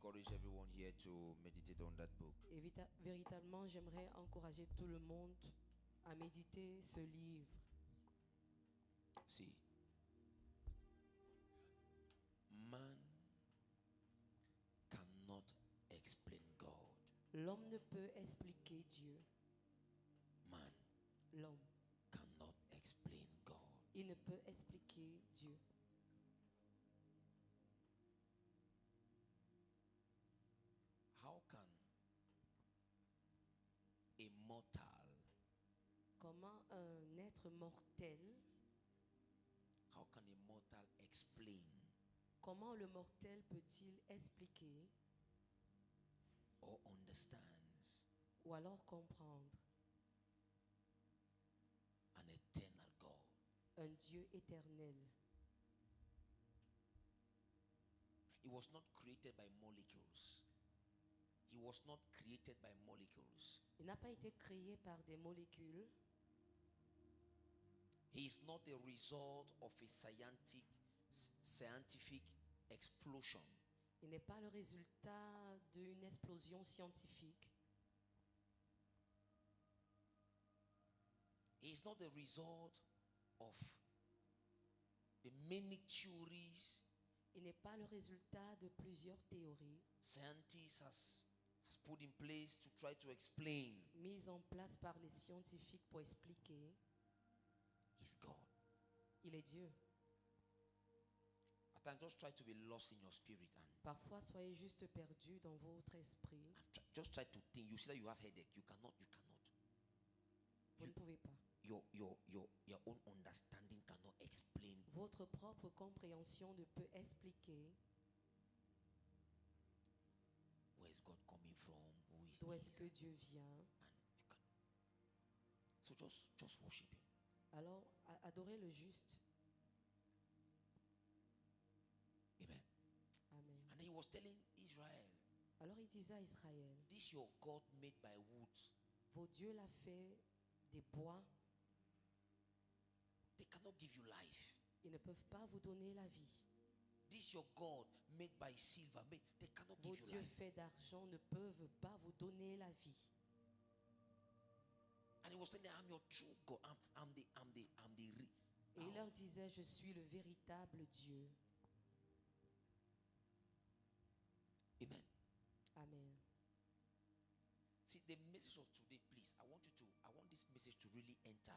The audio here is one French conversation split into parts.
encourage everyone here to meditate on that book. Et véritablement, j'aimerais encourager tout le monde à méditer ce livre. See, man cannot explain God. L'homme ne peut expliquer Dieu. Man L'homme, cannot explain God. il ne peut expliquer Dieu. How can a mortal, Comment un être mortel, how can a mortal explain comment le mortel peut-il expliquer or understands ou alors comprendre an eternal God? un Dieu éternel? He was not created by molecules. He was not created by molecules. Il n'a pas été créé par des molécules. He is not a result of a scientific explosion. Il n'est pas le résultat d'une explosion scientifique. He is not the result of the many theories Il n'est pas le résultat de plusieurs théories scientists has put in place to try to explain. mises en place par les scientifiques pour expliquer. He's God. Il est Dieu. At times, just try to be lost in your spirit and Parfois, soyez juste perdus dans votre esprit. just try to think. You see that you have headache. You cannot. Vous ne pouvez pas. Your own understanding cannot explain. Votre propre compréhension ne peut expliquer Where is God coming from? Who is d'où est-ce He? que Dieu vient. And you can. So just worship Him. Alors, adorez le juste. Amen. Amen. And then He was telling Israel, Alors il disait à Israël, this your God made by woods. vos dieux l'a fait des bois, They cannot give you life. ils ne peuvent pas vous donner la vie. This your God made by silver. They cannot Vos give you dieux life. faits d'argent ne peuvent pas vous donner la vie. And He was saying, I'm your true God. I'm the Et il leur disait, je suis le véritable Dieu. Amen. Amen. See, the message of today, please, I want this message to really enter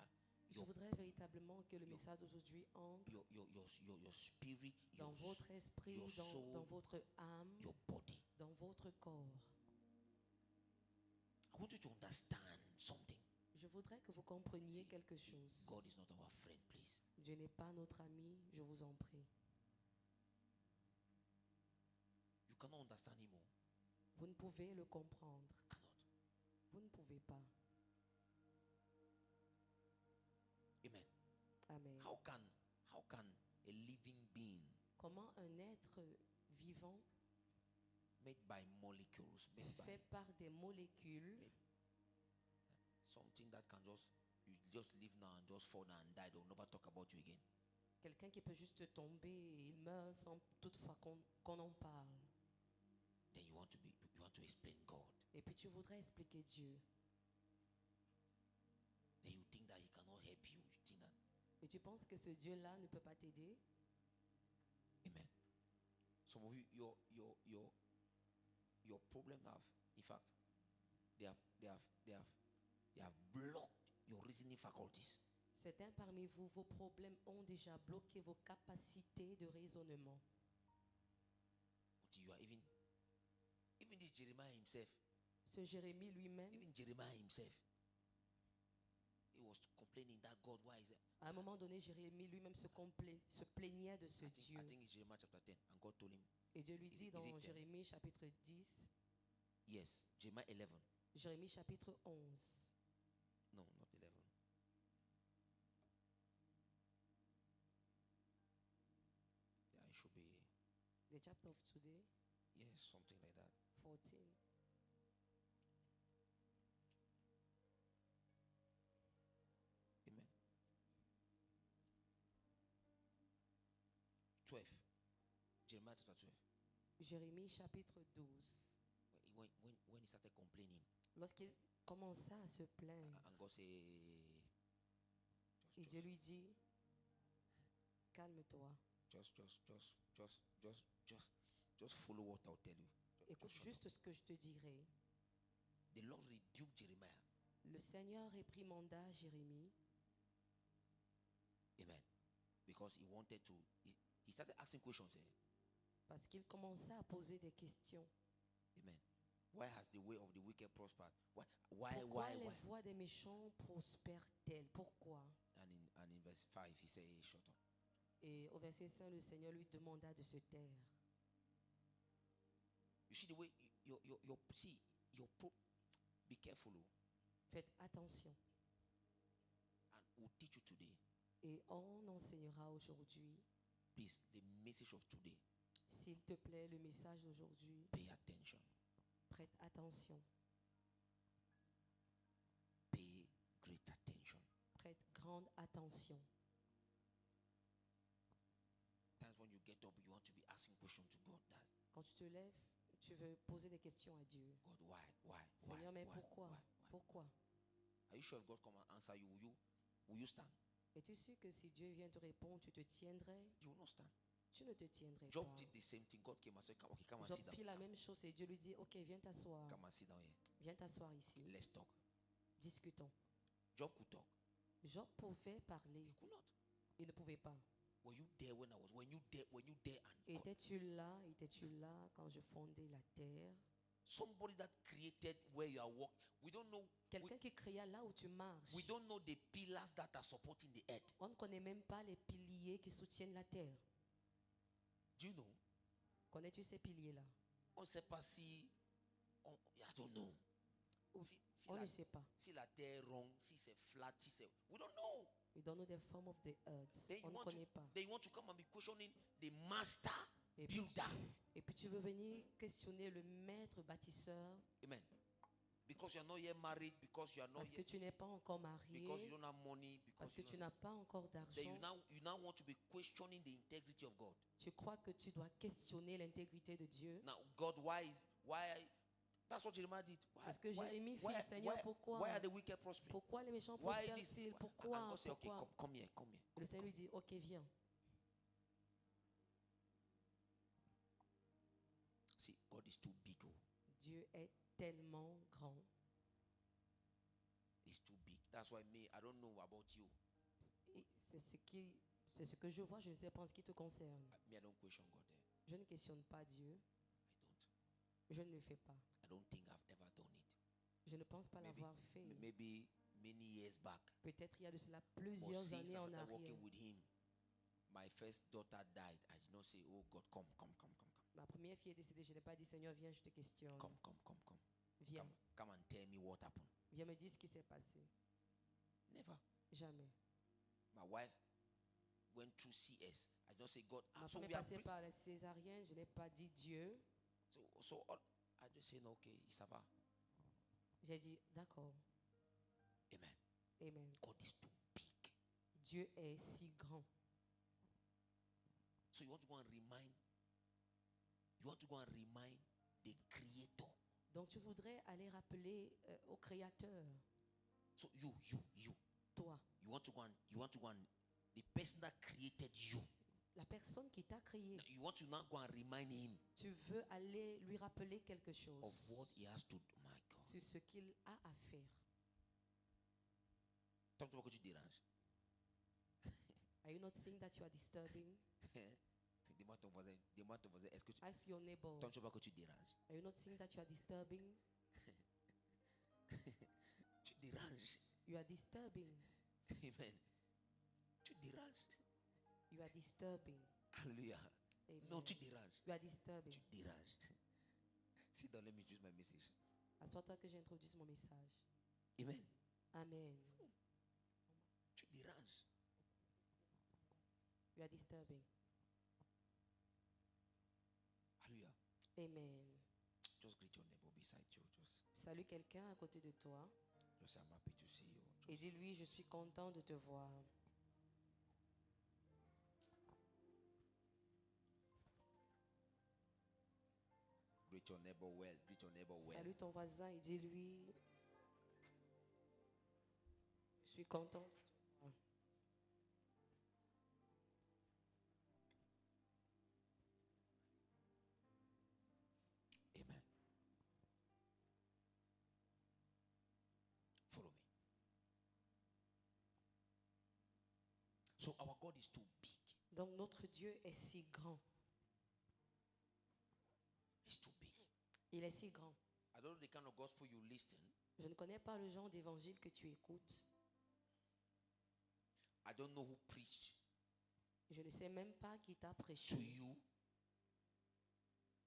Je voudrais véritablement que le message d'aujourd'hui entre your spirit, dans votre esprit, your soul, dans votre âme, your body. dans votre corps. I want you to understand something. Je voudrais que vous compreniez quelque chose. God is not our friend, please. Dieu n'est pas notre ami, je vous en prie. You cannot understand Him. Vous ne pouvez le comprendre. Cannot. Vous ne pouvez pas. Amen. Amen. How can a living being Comment un être vivant made by molecules, made fait by par des molécules, something that can you just live now and just fall down and die, they'll never talk about you again. quelqu'un qui peut juste tomber et il meurt sans toutefois qu'on en parle. Then you want to explain God. Et puis tu voudrais expliquer Dieu. Then you think that He cannot help you. You think that. Et tu penses que ce Dieu-là ne peut pas t'aider. Amen. Some of you, your problem in fact, they have blocked your reasoning faculties. Certains parmi vous, vos problèmes ont déjà bloqué vos capacités de raisonnement. But you are even this Jeremiah himself, Ce Jérémie lui-même, even Jeremiah himself, he was complaining that God, why is it? à un moment donné, Jérémie lui-même se plaignait de ce Dieu. I think it's Jeremiah chapter 10, and God told him. Et Dieu lui Is dit it dans 10? Jérémie chapitre 10, Yes, Jeremiah 11. Jérémie chapitre 11. No, not 11. Yeah, it should be, The chapter of today, yes, something like that. 14. Amen. 12. Jeremiah chapter 12. Jérémie chapitre 12. When he started complaining, Lorsqu'il commença à se plaindre, and God said, et Dieu lui dit, calme-toi, just follow what I'll tell you. écoute Just shut juste ce que je te dirai. up. The Lord rebuked Jeremiah. Le Seigneur réprimanda Jérémie Amen. Because he wanted to, he started asking questions. parce qu'il commença à poser des questions. Amen. Why has the way of the wicked prospered? Pourquoi les voies des méchants prospèrent-elles? Pourquoi? And in verse 5, he said, hey, shut up. Et au verset 5, le Seigneur lui demanda de se taire. You see the way, be careful. Faites attention. And we'll teach you today. Et on enseignera aujourd'hui. Please, the message of today. S'il te plaît, le message d'aujourd'hui. Pay attention. Prête attention. Pay great attention. Prête grande attention. Times when you get up, you want to be asking questions to God. Quand tu te lèves, tu veux poser des questions à Dieu. God, why? Seigneur, mais Why? pourquoi? Why? Pourquoi? Are you sure if God come and answer you, will you stand? Es-tu sûr que si Dieu vient te répondre, tu te tiendrais? You will not stand. Tu ne te tiendrais Job pas. did the same thing. God came and said, okay, come and Job sit down. fit la même chose et Dieu lui dit, ok, viens t'asseoir. Come and sit down here. Viens t'asseoir ici. Let's talk. Discutons. Job could talk. Job pouvait parler. He could not. Il ne pouvait pas. Were you there when I was? When you there and God, Étais-tu là quand je fondais la terre? somebody that created where you are walking. We don't know. Quelqu'un qui créa là où tu marches. We don't know the pillars that are supporting the earth. On ne connaît même pas les piliers qui soutiennent la terre. Do you know? Connais-tu ces piliers-là? On ne sait pas si. I don't know. On ne sait pas. Si la terre est ronde, si c'est flat, si c'est. We don't know. We don't know the form of the earth. Then On ne connaît pas. Then you want to come and be questioning the master Et puis, builder. et puis tu veux venir questionner le maître bâtisseur. Amen. Because you are not yet married, because you are not Parce que yet, tu n'es pas encore marié. because you don't have money, Parce because que tu n'as pas encore then d'argent. you now want to be questioning the integrity of God. Tu crois que tu dois questionner l'intégrité de Dieu. Now, God, why? That's what Jeremiah did. C'est ce que Jérémie fit. Seigneur, pourquoi? Why are the wicked prospering? Pourquoi les méchants Why this? prospèrent-ils? And Pourquoi? God said, okay, Pourquoi? come here. Le Seigneur lui dit, ok, viens. See, God is too big. Oh. Dieu est tellement grand. He's too big. That's why I don't know about you. Et c'est ce que je vois, je ne sais pas en ce qui te concerne. I don't question God. Je ne questionne pas Dieu. I don't. Je ne le fais pas. I don't think I've ever done it. Je ne pense pas l'avoir fait. Maybe many years back. Peut-être il y a de cela But plusieurs since I années en started arrière. working with him, my first daughter died. I did not say, oh God, come. Ma première fille est décédée. Je n'ai pas dit, Seigneur, viens, je te questionne. Come. Viens. Come and tell me what happened. Viens me dire ce qui s'est passé. Never. Jamais. My wife went through CS. I just say, God, Ma so femme est we are passée par la césarienne. Je n'ai pas dit Dieu. I just say, no, okay, ça va. J'ai dit, d'accord. Amen. Amen. God is too big. Dieu est si grand. So you want to go and remind the Creator. Donc tu voudrais aller rappeler au Créateur. So you. Toi. You want to go and the person that created you. La personne qui t'a créé. You want to now go and remind him. Tu veux aller lui rappeler quelque chose. Of what he has to do. My God. Sur ce qu'il a à faire. Tant que tu déranges. Are you not seeing that you are disturbing? Dis-moi ton voisin, est-ce que tu... Ask your neighbor. Tant que tu déranges. Are you not seeing that you are disturbing? Tu déranges. You are disturbing. Amen. Tu déranges. You are disturbing. Alléluia. Amen. Non, tu déranges. You are disturbing. Tu déranges. Sit down, let me use my message. Assois-toi que j'introduise mon message. Amen. Amen. Tu déranges. You are disturbing. Alléluia. Amen. Just greet your neighbor beside you. Salue quelqu'un à côté de toi. Just say, I'm happy to see you. Et dis-lui, je suis content de te voir. Greet your neighbor well. Greet your neighbor well. Salue ton voisin et dis-lui, je suis content. Amen. Follow me. So our God is too big. Donc notre Dieu est si grand. He's too big. Il est si grand. I don't know the kind of gospel you listen. Je ne connais pas le genre d'évangile que tu écoutes. I don't know who preached Je ne sais même pas qui t'a to prêché. you.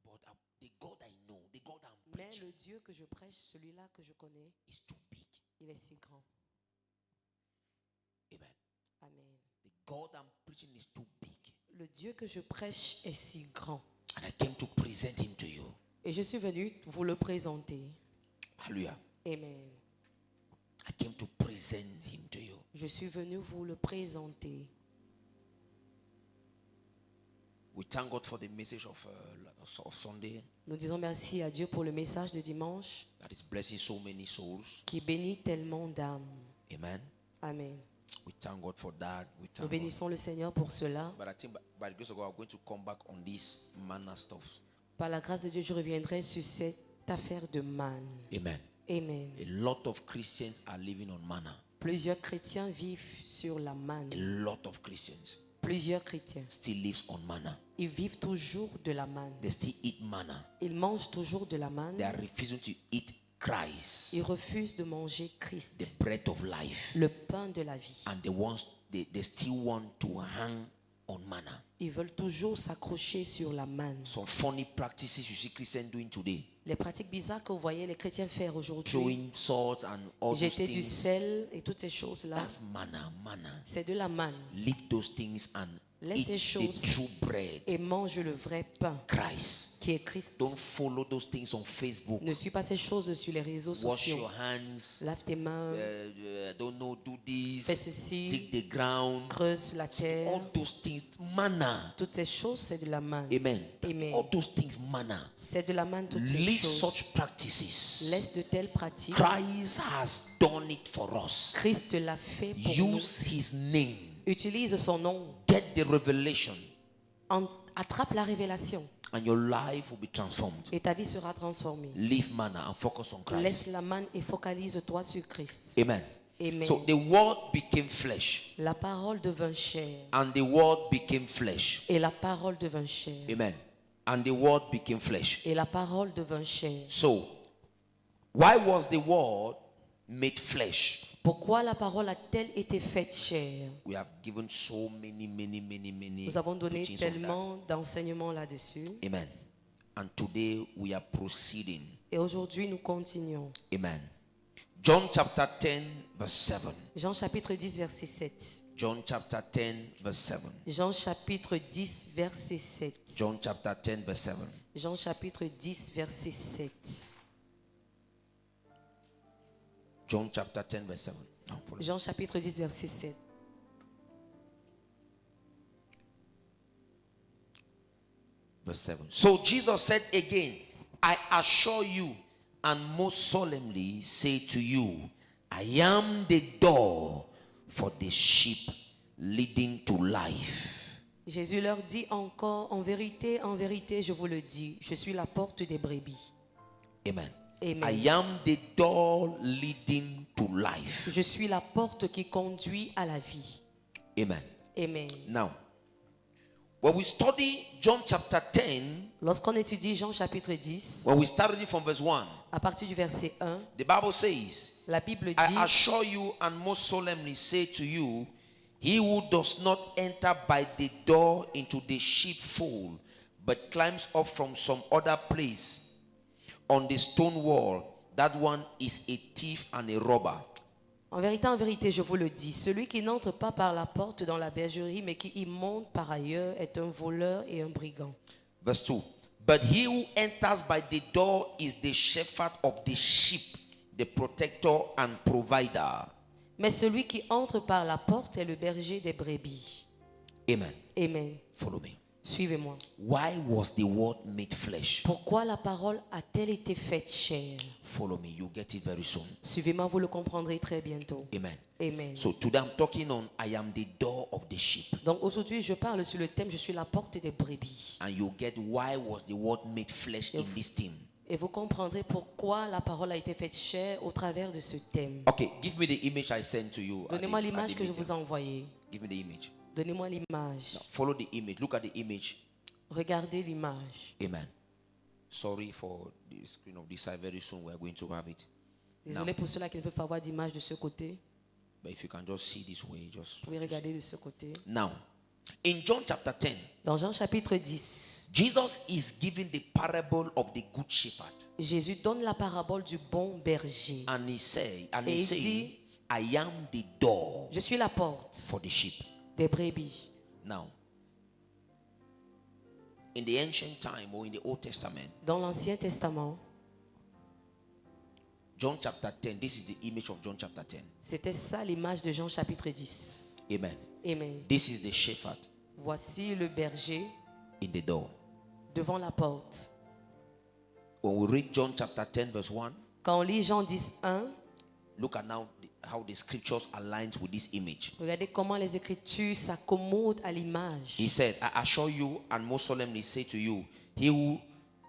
But the God I know, the God I'm Mais preaching, le Dieu que je prêche, celui-là que je connais, is too big. il est si grand. Amen. Amen. The God I'm preaching is too big. Le Dieu que je prêche est si grand. And I came to present him to you. Et je suis venu vous le présenter. Hallelujah. Amen. I came to present him to you. Je suis venu vous le présenter. We thank God for the message of Sunday Nous disons merci à Dieu pour le message de dimanche that is blessing so many souls. qui bénit tellement d'âmes. Amen. Amen. We thank God for that. We Nous thank God. bénissons le Seigneur pour cela. But I think by the grace of God, I'm going to come back on this manna stuff. Par la grâce de Dieu, je reviendrai sur cette affaire de manne. Amen. Amen. A lot of Christians are living on manna. Plusieurs chrétiens vivent sur la A manne. lot of Christians Plusieurs chrétiens. still lives on manna. Ils vivent toujours de la manne. They still eat manna. Ils mangent toujours de la manne. They are refusing to eat Christ, Ils refusent de manger the Christ, bread of life, le pain de la vie. and they still want to hang on manna. Ils veulent toujours s'accrocher sur la manne. Some funny practices you see Christians doing today, Les pratiques bizarres que vous voyez les chrétiens faire aujourd'hui, throwing salt and all those jeter du things. sel et toutes ces choses-là, That's manna. c'est de la manne. Leave those things and Laisse ces eat the choses true bread, et mange le vrai pain Christ. qui est Christ. Don't follow those things on Facebook. Ne suis pas ces choses sur les réseaux Wash sociaux. your hands. Lave tes mains, I don't know, do fais this. ceci, Dig the ground. creuse la terre. All those things, manna. Toutes ces choses, c'est de la manne. Amen. Amen. All those things, manna. C'est de la manne, toutes ces Leave choses. such practices. Laisse de telles pratiques. Christ has done it for us. Christ l'a fait pour nous. Use his name. Utilise son nom. Get the revelation, Attrape la révélation and your life will be transformed. et ta vie sera transformée. Leave manna and focus on Laisse Christ. la manne et focalise-toi sur Christ. Amen. Amen. So the word became flesh, La parole devint chair. and the word became flesh. Et la parole devint chair. Amen. And the word became flesh. Et la parole devint chair. So, why was the word made flesh? Pourquoi la parole a-t-elle été faite chair? We have given so many. Nous avons donné teachings on tellement d'enseignements là-dessus. that. Amen. And today we are proceeding. Et aujourd'hui, nous continuons. Amen. John chapter 10, verse 7. Jean chapitre 10, verset 7. John chapter 10, verse 7. Jean chapitre 10, verset 7. John chapter 10, verse 7. Jean chapitre 10, verset 7. John chapter 10, verse 7. Now, follow. Jean chapitre 10, verset 7. Verse 7. So Jesus said again, I assure you and most solemnly say to you, I am the door for the sheep leading to life. Jésus leur dit encore, en vérité, je vous le dis, je suis la porte des brebis. Amen. Amen. I am the door leading to life. Je suis la porte qui conduit à la vie. Amen. Amen. Now, when we study John chapter 10, Lorsqu'on étudie Jean chapitre 10, when we start reading from verse 1, à partir du verset 1, the Bible says, la Bible dit, I assure you and most solemnly say to you, he who does not enter by the door into the sheepfold, but climbs up from some other place on the stone wall, that one is a thief and a robber. en vérité, je vous le dis, celui qui n'entre pas par la porte dans la bergerie, mais qui y monte par ailleurs, est un voleur et un brigand. Verse 2. But he who enters by the door is the shepherd of the sheep, the protector and provider. Mais celui qui entre par la porte est le berger des brebis. Amen. Amen. Follow me. Suivez-moi. Why was the word made flesh? Pourquoi la parole a-t-elle été faite chair? Follow me, you get it very soon. Suivez-moi, vous le comprendrez très bientôt. Amen. Amen. So today I'm talking on I am the door of the sheep. Donc aujourd'hui, je parle sur le thème, je suis la porte des brebis. And you get why was the word made flesh in this theme. Et vous comprendrez pourquoi la parole a été faite chair au travers de ce thème. Okay, give me the image I sent to you. Donnez-moi l'image que je vous ai envoyée. Give me the image. Donnez-moi l'image. Now, follow the image. Look at the image. Regardez l'image. Amen. Sorry for the screen of this side. Very soon we are going to have it. Désolé pour ceux-là qui ne peuvent pas avoir d'image de ce côté. But if you can just see this way, just. Vous pouvez regarder de ce côté. Now, in John chapter 10, Dans Jean chapitre 10, Jesus is giving the parable of the good shepherd. Jésus donne la parabole du bon berger. And he say, and Et he il saying, dit, I am the door je suis la porte for the sheep. des brebis. Now, in the ancient time or in the Old Testament, Dans l'Ancien Testament, John chapter 10, this is the image of John chapter 10. c'était ça l'image de Jean chapitre 10. Amen. Amen. This is the shepherd Voici le berger in the door. devant la porte. When we read John chapter 10 verse 1, Quand on lit Jean 10, 1, look at now how the scriptures aligns with this image. regardez comment les Écritures s'accommodent à l'image. He said, I assure you and most solemnly say to you, he who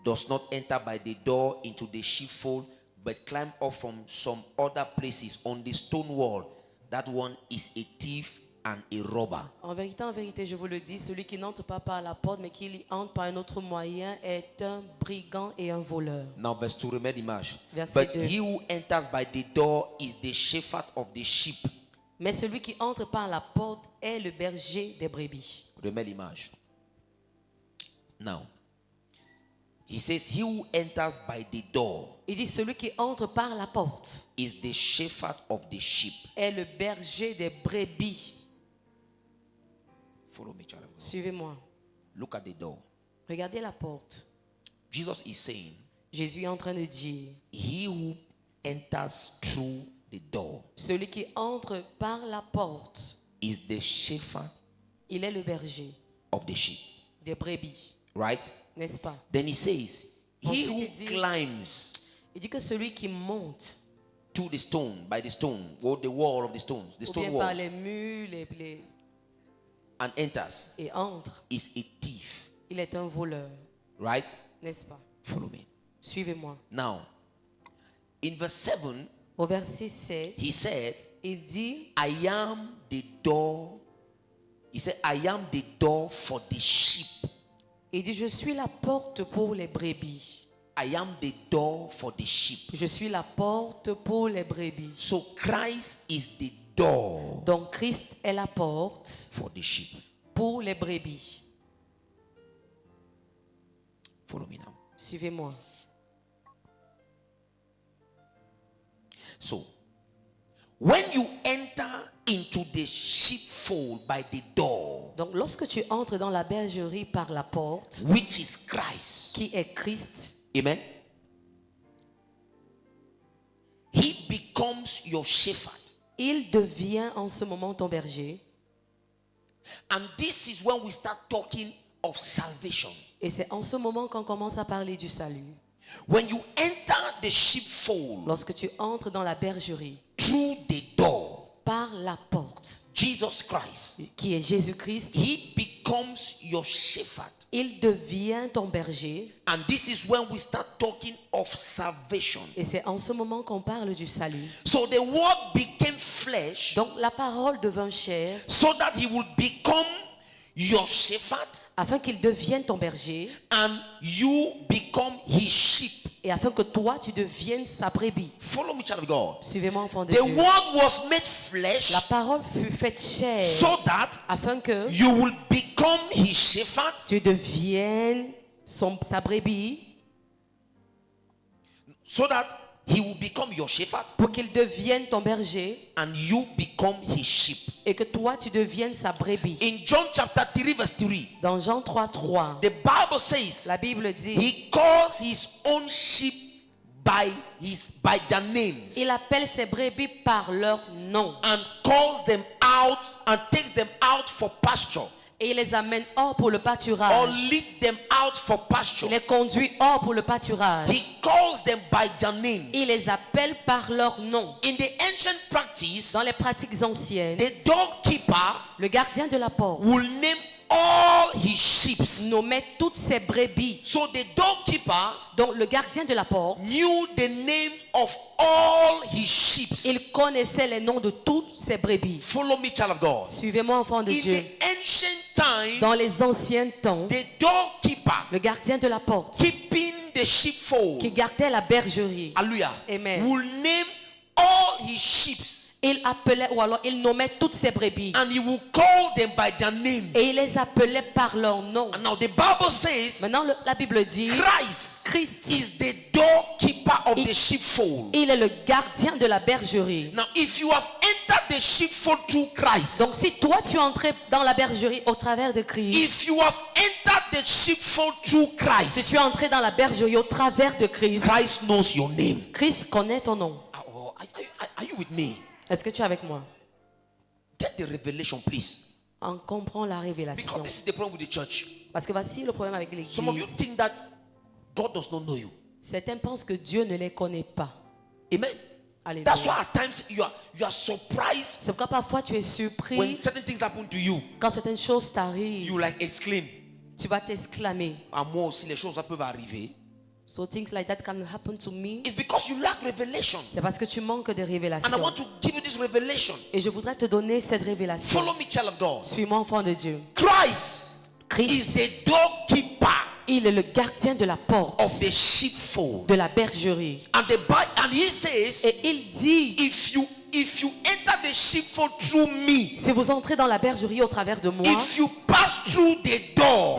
does not enter by the door into the sheepfold, but climb up from some other places on the stone wall, that one is a thief and a robber. En vérité, je vous le dis, celui qui n'entre pas par la porte, mais qui y entre par un autre moyen, est un brigand et un voleur. Now verse 2, remember the image. Verset But 2. he who enters by the door is the shepherd of the sheep. Mais celui qui entre par la porte est le berger des brebis. Remember the image. Now, he says, he who enters by the door Il dit, celui qui entre par la porte is the shepherd of the sheep. est le berger des brebis. Follow me, child of God. Suivez-moi. Look at the door. Regardez la porte. Jesus is saying, Jésus est en train de dire, he who enters through the door celui qui entre par la porte, is the shepherd il est le berger of the sheep. des brebis. Right? N'est-ce pas? Then he says, he Ensuite, who il dit- climbs Il dit que celui qui monte, to the stone, by the stone, or the wall of the stones, the ou stone bien par walls, les murs, and enters, et entre, is a thief. il est un voleur. Right? N'est-ce pas? Follow me. Suivez-moi. Now, in verse 7, Au verset 7, he said, il dit, I am the door. He said, I am the door for the sheep. il dit, je suis la porte pour les brebis. I am the door for the sheep. Je suis la porte pour les brebis. So Christ is the door Donc Christ est la porte for the sheep. pour les brebis. Follow me now. Suivez-moi. So, when you enter into the sheepfold by the door, Donc lorsque tu entres dans la bergerie par la porte, which is Christ, qui est Christ, amen, he becomes your shepherd. il devient en ce moment ton berger. And this is when we start talking of salvation. Et c'est en ce moment qu'on commence à parler du salut. When you enter the sheepfold Lorsque tu entres dans la bergerie through the door, par la porte, Jesus Christ, qui est Jésus-Christ, he becomes your shepherd. il devient ton berger. And this is when we start talking of salvation. Et c'est en ce moment qu'on parle du salut. So the word became flesh Donc la parole devint chair so that he would become your shepherd afin qu'il devienne ton berger and you become his sheep. et afin que toi tu deviennes sa brebis. Follow me, child of God. Suivez-moi, enfant de The Dieu. word was made flesh La parole fut faite chair so that afin que you will become his shepherd tu deviennes sa brebis, so that he will become your shepherd pour qu'il devienne ton berger and you become his sheep. et que toi tu deviennes sa brebis. In John chapter 3 verse 3, Dans Jean 3:3, the Bible says la Bible dit, he calls his own sheep by their names il appelle ses brebis par leur nom and calls them out and takes them out for pasture. Et il les amène hors pour le or pâturage. leads them out for pasture. Il les conduit hors pour le pâturage. He calls them by their names. Il les appelle par leur nom. In the ancient practice, Dans les pratiques anciennes, the doorkeeper le gardien de la porte will name all his sheep. nommait toutes ses brebis. So the doorkeeper Donc le gardien de la porte, knew the names of all his sheep. il connaissait les noms de toutes ses brebis. Follow me, child of God. Suivez-moi, enfant de In Dieu. the ancient time, Dans les anciens temps, the doorkeeper le gardien de la porte keeping the sheepfold, qui gardait la bergerie, hallelujah, Amen. will name all his sheep il appelait ou alors il nommait toutes ses brebis and he will call them by their names. et il les appelait par leur nom. And now the Bible says Maintenant, la Bible dit, Christ Christ, is the doorkeeper of the sheepfold. il est le gardien de la bergerie. Now, if you have entered the sheepfold through Christ, Donc si toi tu es entré dans la bergerie au travers de Christ, if you have entered the sheepfold through si Christ, tu es entré dans la bergerie au travers de Christ, Christ knows your name. Christ connaît ton nom. Oh, are you with me? Est-ce que tu es avec moi? Get the revelation, please. On comprend la révélation. Because this is the problem with the church. Parce que voici le problème avec Some of you l'église. think that God does not know you. Certains pensent que Dieu ne les connaît pas. Amen. Alléluia. That's why at times you are surprised C'est pourquoi parfois tu es when surpris certain things happen to you. quand certaines choses t'arrivent. You like exclaim. Tu vas t'exclamer. À moi aussi, les choses ça peuvent arriver. So things like that can happen to me. It's because you lack revelation. C'est parce que tu manques de And I révélation. want to give you this revelation. Et je voudrais te donner cette révélation. Follow me, child of God. Suis-moi, enfant de Dieu. Christ Christ, is the doorkeeper il est le gardien de la porte, of the sheepfold. de la bergerie. And he says, Et il dit, if you enter the sheepfold through me, si vous entrez dans la bergerie au travers de moi, if you pass through the door,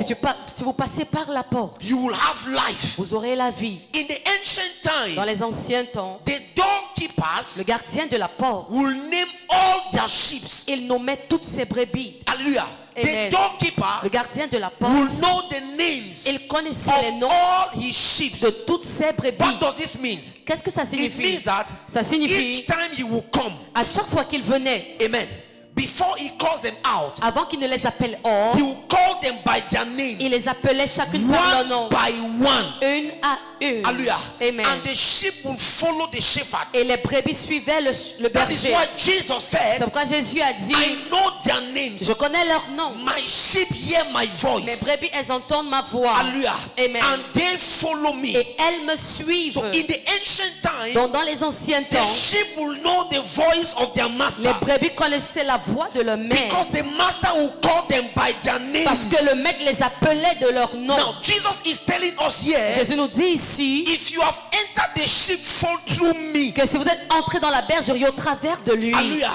si vous passez par la porte, you will have life. vous aurez la vie. In the ancient Dans time, les anciens temps, the doorkeepers le gardien de la porte, will name all their sheep. il nommait toutes ses brebis. Hallelujah. Amen. The doorkeeper Le gardien de la will porte, know the names il connaissait les of noms all his sheep. de toutes ses brebis. What does this mean? Qu'est-ce que ça It signifie? means that Ça signifie, each time he will come, à chaque fois qu'il venait, amen, before he calls them out, avant qu'il ne les appelle hors, he will call them by their name, il les appelait chacune par leur one nom, by one. une à une. Hallelujah. Amen. And the sheep will follow the shepherd. Et les brebis suivaient le That is berger. why Jesus C'est said, pourquoi Jésus a dit, I know their names. je connais leur nom. My sheep hear my Mes voice. brebis, elles entendent ma voix. Hallelujah. Amen. And they follow me. Et elles me suivent. So in the ancient time, Donc dans les anciens the temps, sheep will know the voice of their les master. brebis connaissaient la voix de leur maître. Because the master will call them by their Parce names. que le maître les appelait de leur nom. Now, Jesus is telling us here, Jésus nous dit ici if you have entered the sheepfold through me, que si vous êtes entrés dans la bergerie au travers de lui, hallelujah,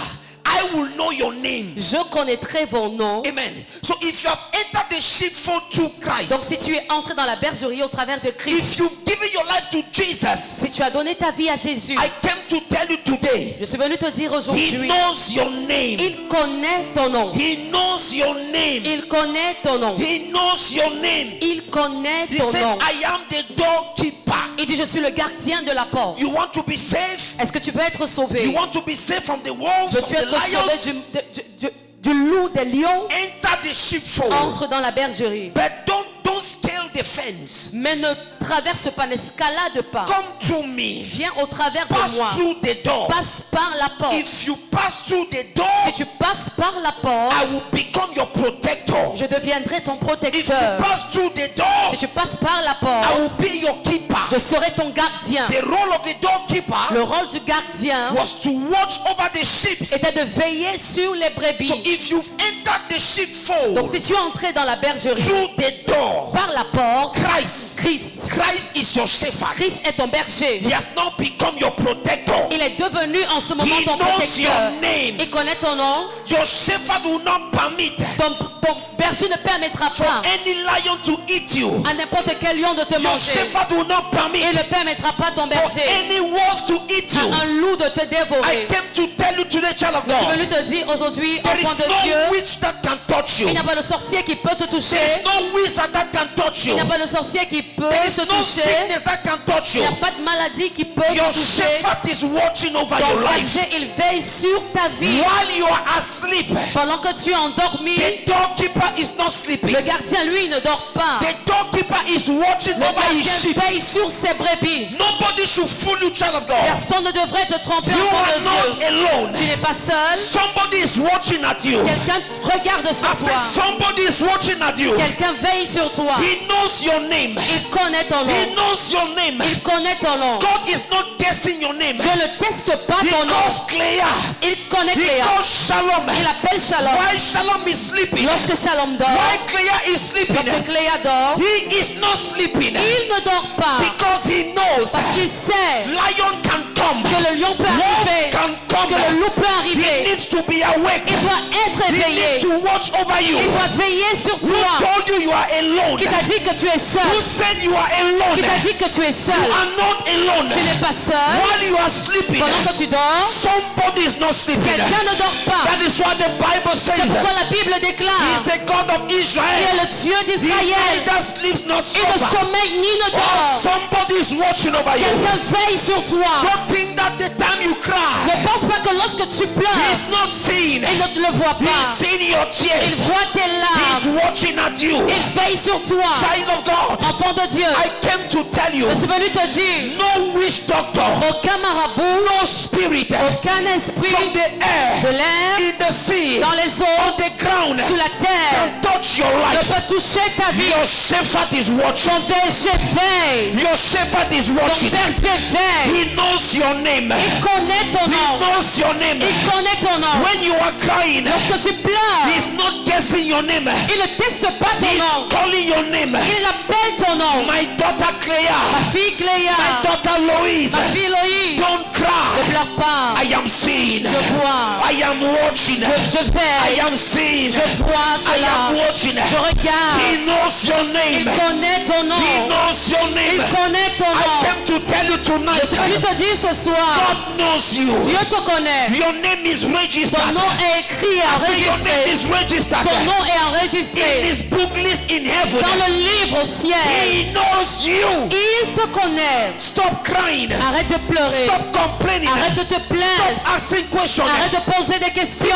I will know your name. je connaîtrai vos noms. Amen. So if you have entered the sheepfold through Donc Christ, si tu es entré dans la bergerie au travers de Christ, if you've given your life to Jesus, si tu as donné ta vie à Jésus, I came to tell you today, je suis venu te dire He aujourd'hui, knows your name. il connaît ton nom. He knows your name. Il connaît ton nom. He knows your name. Il connaît He ton says, nom. I am the doorkeeper. Il dit, je suis le gardien de la porte. You want to be safe? Est-ce que tu veux être sauvé? You want to be safe from the wolves, of Veux-tu the être sauvé lions? du loup, des lions? Enter the sheepfold. Entre dans la bergerie. But don't scale the fence. Mais ne traverse pas, n'escalade pas. Come to me. Viens au travers de Pass moi. through the door. Passe par la porte. If you pass through the door, Si tu passes par la porte, I will become your protector. je deviendrai ton If you protecteur. pass through the door, Si tu passes par la I porte, will be your keeper. je serai ton gardien. The role of the doorkeeper Le rôle du gardien was to watch over the sheep. était de veiller sur les brebis. So if you've entered the Donc sheepfold si tu es entré dans la bergerie through the door, par la porte, Christ is your shepherd. Christ est ton berger. He has now become your protector. Il est devenu en ce moment He ton knows protecteur. your name. Il connaît ton nom. Your shepherd will not permit Ton berger ne permettra for pas any lion to eat you. à n'importe quel lion de te Your manger. shepherd will not permit Il ne permettra pas ton for berger any wolf to eat you. à un loup de te I dévorer. came to tell you today, child of Je suis God, venu te dire aujourd'hui, there is enfant de Dieu, no witch that can touch you. il n'y a pas de sorcier qui peut te toucher. There is no wizard that can touch Il you. n'y a pas de sorcier qui peut There is te no toucher. sickness that can touch Il you. n'y a pas de maladie qui peut Your te toucher. shepherd is watching over Ton your life. berger, il veille sur ta vie. While you are asleep, Pendant que tu es endormi, the doorkeeper is not sleeping. Le gardien, lui, il ne dort pas. The doorkeeper is watching Le over his gardien sheep. veille sur ses brebis. Nobody should fool you, child of God. Personne ne devrait te tromper You enfant are de not Dieu. alone. Tu n'es pas seul. Somebody is watching at you. Quelqu'un regarde sur I said toi. somebody is watching at you. Quelqu'un veille sur toi. He knows your name. Il connaît ton He nom. knows your name. Il connaît ton nom. God is not guessing your name. Dieu ne teste pas He ton nom. calls Clea. Il connaît He Cléa. calls Shalom. Il appelle Shalom. Why Shalom is sleeping? Lorsque Shalom dort, Why Clea is sleeping? lorsque Cléa dort, He is not sleeping il ne dort pas. because he knows Parce qu'il sait lion can come, que le lion peut wolf arriver, can come. que le loup peut He arriver. needs to be awake. Il doit être He needs éveillé. to watch over you. Il doit veiller sur Who toi. told you you are alone? Qui t'a dit que tu es Who seul? said you are alone? Qui t'a dit que tu es You seul? are not alone. Tu n'es pas seul. While you are sleeping, Pendant que tu dors, somebody is not sleeping. quelqu'un ne dort pas. That is what the Bible C'est says. pourquoi la Bible He déclare is the God of qu'il est Israel. le Dieu He d'Israël. neither sleeps nor Il ne slumbers. sommeille ni ne Oh, dort. somebody is watching over you. Quelqu'un veille sur toi. Don't think that the time you cry, Ne pense pas que lorsque tu pleures, he's not seeing. il ne te le voit He's pas. seeing your Il tears. voit tes He's larmes. watching at you. Il veille sur toi. Child of God, Enfant de Dieu, I came to tell you, je suis venu te dire, no witch doctor, aucun marabout, no spirit aucun from esprit the air, de l'air, in the sea, dans les on eaux, the ground, sous la terre, can touch your ne life. peut toucher ta vie. Your shepherd is watching. Ton berger veille. Your shepherd is Ton watching. berger veille. He knows your name. Il connaît ton He nom. knows your name. Il connaît ton nom. When you are crying, Lorsque tu pleures, he's not guessing your name. il ne teste pas ton He's nom. calling your name. Il appelle ton nom. My daughter Ma Clea, fille my Cléa, daughter Louise, ma fille Loïs, don't ne cry. pleure pas. I am seeing. Je vois. I am watching. Je I veille. am seeing. Je vois I am cela. watching. Je regarde. He knows your Il name. connaît ton He nom. knows your Il name. connaît ton I nom. came to tell you tonight. Je suis venu te dire ce soir, God knows you. Dieu te connaît. Your name is registered. Ton nom est écrit et I say your name enregistré. is registered Ton nom est in enregistré his book list in heaven. dans le livre au ciel. He knows you. Il te connaît. Stop crying. Arrête de pleurer. Stop complaining. Arrête de te plaindre. Stop asking questions. Arrête de poser des questions.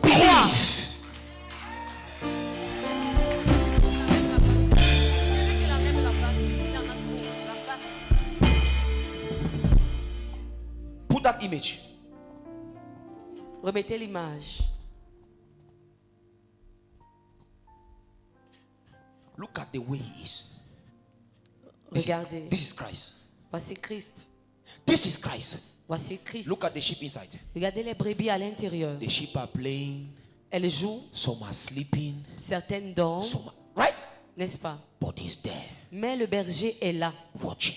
Crois. Believe. Put that image. Remettez l'image. Look at the way he is. Regardez. This is Christ. Voici Christ. This is Christ. Voici Christ. Look at the sheep inside. Regardez les brebis à l'intérieur. The sheep are playing. Elles jouent. Some are sleeping. Certaines dorment. Some are, right? N'est-ce pas? But he's there Mais le berger est là. watching,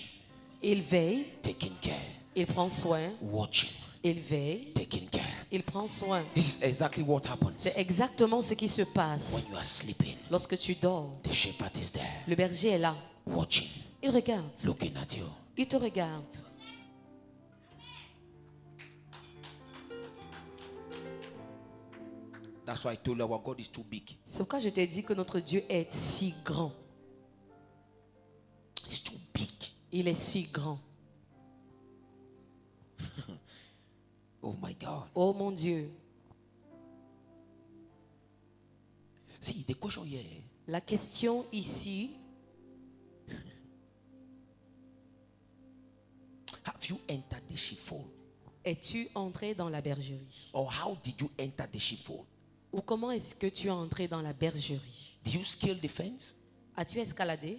Il veille. taking care, Il prend soin. watching, Il veille. taking care. Il prend soin. This is exactly what happens C'est exactement ce qui se when passe you are sleeping. lorsque tu dors. The shepherd is there Le berger est là. watching, Il regarde. looking at you. Il te regarde. That's why I told you our God is too big. C'est pourquoi je t'ai dit que notre Dieu est si grand. He's too big. Il est si grand. Oh my God. Oh mon Dieu. See, the question here, La question ici, have you entered the sheepfold? es-tu entré dans la bergerie? Or how did you enter the sheepfold? Ou comment est-ce que tu es entré dans la bergerie? Did you scale the fence? As-tu escaladé?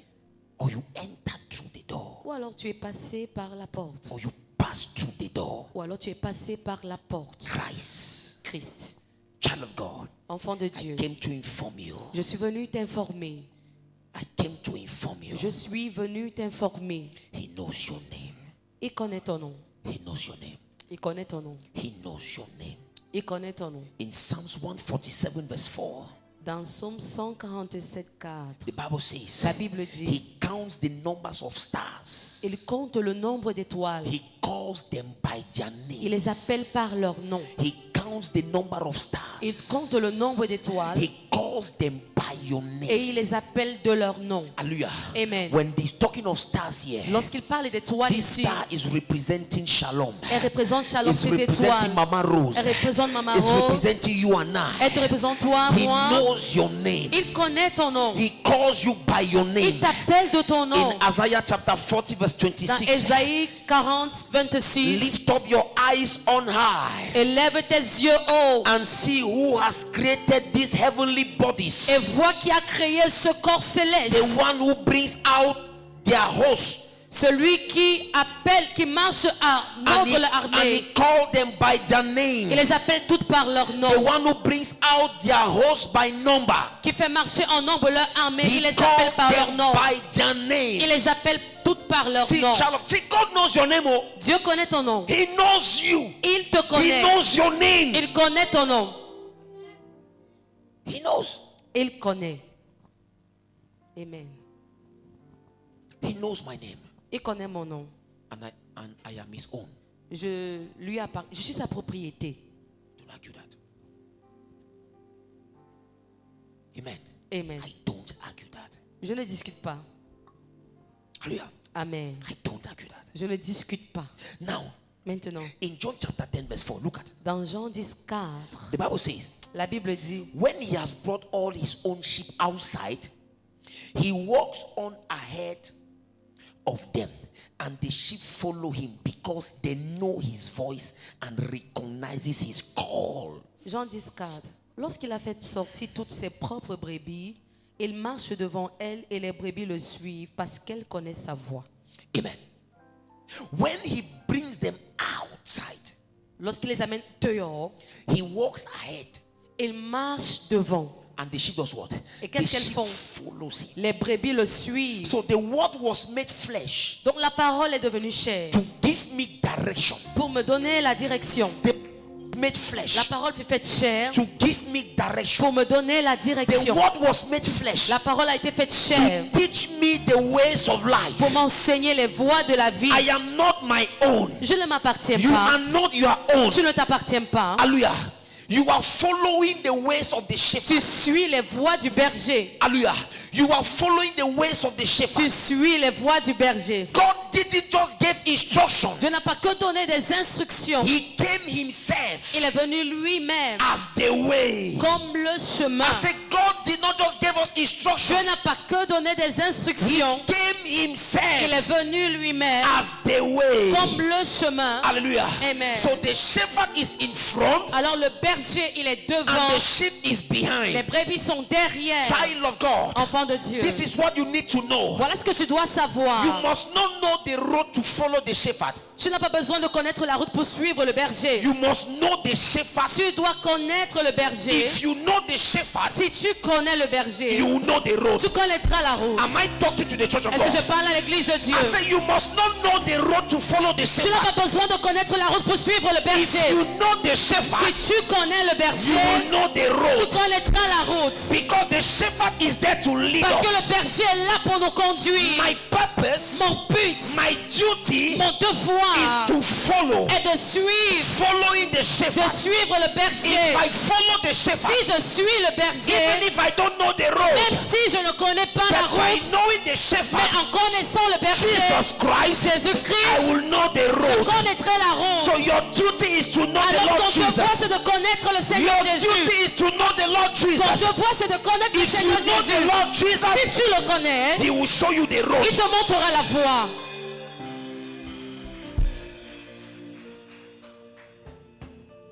Or you entered through the door? Ou alors tu es passé par la porte? Or you passed through the door? Ou alors tu es passé par la porte? Christ, Christ, child of God, enfant de I Dieu, came to inform you. je suis venu t'informer. I came to inform you. Je suis venu t'informer. He knows your name. Il connaît ton nom. He knows your name. Il connaît ton nom. He knows your name. Il connaît ton nom. In Psalms 147 verse 4, Dans Psaume 147, 4, the Bible says, la Bible dit, He counts the numbers of stars. il compte le nombre d'étoiles. He calls them by their Il les appelle names. par leur nom. He counts the number of Il stars. compte le nombre d'étoiles He calls them by your name. et il les appelle de leur nom. Hallelujah. Amen. When he's talking of stars here, Lorsqu'il parle d'étoiles this ici, star is representing Shalom. elle représente Shalom, It's ses representing étoiles. Mama Rose. Elle représente Maman It's Rose. representing you and I. Elle te représente toi, He moi. knows your name. Il connaît ton nom. He calls you by your Il name. t'appelle de ton nom. In Isaiah chapter 40 verse Dans 26. Ésaïe 40, 26. Lift up your eyes on high Élève tes yeux haut and see who has created these heavenly bodies. et vois qui a créé ce corps céleste. The one who brings out their host. Celui qui appelle, qui marche à And nombre he l'armée. called them by their Il name. les appelle toutes par leur nom. The one who brings out their host by number. Qui fait marcher en nombre leur armée. He Il les called appelle par leur them nom. by their Il name. les appelle toutes par leur See, nom. child of- see, God knows your name. Oh. Dieu connaît ton nom. He knows you. Il te He connaît. knows your name. Il connaît ton nom. He knows. Il connaît. Amen. He knows my name. Il connaît mon nom. And I am his own. Je suis sa propriété. Don't argue that. Amen. Amen. I don't argue that. Je ne discute pas. Hallelujah. Amen. I don't argue that. Je ne discute pas. Now, Maintenant, in John chapter 10 verse 4, look at. dans Jean 10, 4, The Bible says, la Bible dit, when he has brought all his own sheep outside, he walks on ahead of them, and the sheep follow him because they know his voice and recognizes his call. Jean 10, 4, lorsqu'il a fait sortir toutes ses propres brebis, il marche devant elles et les brebis le suivent parce qu'elles connaissent sa voix. Amen. When he brings them outside, Lorsqu'il les amène dehors, he walks ahead, il marche devant. and the sheep does what? Et The qu'est-ce qu'elles sheep font? follows him. Les brebis le suivent. So the word was made flesh Donc la parole est devenue chair to give me direction. pour me donner la direction. The made La flesh parole fut faite chair to give me direction. pour me donner la The direction. word was made flesh La parole a été faite chair to teach me the ways of pour life. m'enseigner les voies de la vie. I am not my own. Je ne m'appartiens You pas. are not your own. Tu ne t'appartiens pas. Hallelujah. You are following the ways of the shepherd. Tu suis les voies du berger. Hallelujah. You are following the ways of the Tu shepherd. suis les voies du berger. God didn't just give instructions. Dieu n'a pas que donné des instructions. He came himself Il est venu lui-même as the way. comme le chemin. I said God did not just give us Dieu instructions. n'a pas que donné des He instructions. came Il est himself venu lui-même as the way. comme le chemin. Hallelujah. Amen. So the shepherd is in front Alors le berger, il est devant. and the sheep is Les behind. brebis sont derrière. Child of God, Enfant de Dieu. this is what you need to know. Voilà ce que tu dois savoir. You must not know the road to follow the shepherd. Tu n'as pas besoin de connaître la route pour suivre le berger. You must know the shepherd. Tu dois connaître le berger. If you know the shepherd, Si tu connais le berger, you know the road. tu connaîtras la route. Am I talking to the church of Est-ce que je God? parle à l'église de Dieu? I say you must not know the road to follow the Tu n'as shepherd. pas besoin de connaître la route pour suivre le If berger. you know the shepherd, Si tu connais le you berger, will know the tu road. connaîtras la route. Because the shepherd is there to lead Parce que us. le berger est là pour nous conduire. My purpose, Mon but, my duty mon devoir is to follow. est de suivre, Following the de shepherd. suivre le berger. If I follow the shepherd, Si je suis le even berger, if I don't know the road, même si je ne connais pas la but by route, knowing the mais shepherd, en connaissant le berger, Jesus Christ, I Jésus-Christ, will know the je road. connaîtrai la So route. your duty is to know the Alors Lord ton devoir Jesus. c'est de connaître le Seigneur Your Jésus. duty is to know the Lord Ton Jesus. devoir c'est de connaître le If you Seigneur know the Jésus. Lord Si Jesus, tu le connais, He will show you the il road. te montrera la voie.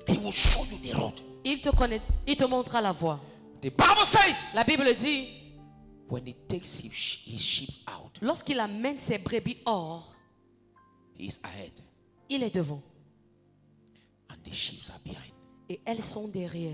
He will show you the road. Il te montrera la voie. The Bible says, La Bible dit, when He takes his sheep out, lorsqu'il amène ses brebis hors, He is ahead, il est devant and the sheep are behind. et elles sont derrière.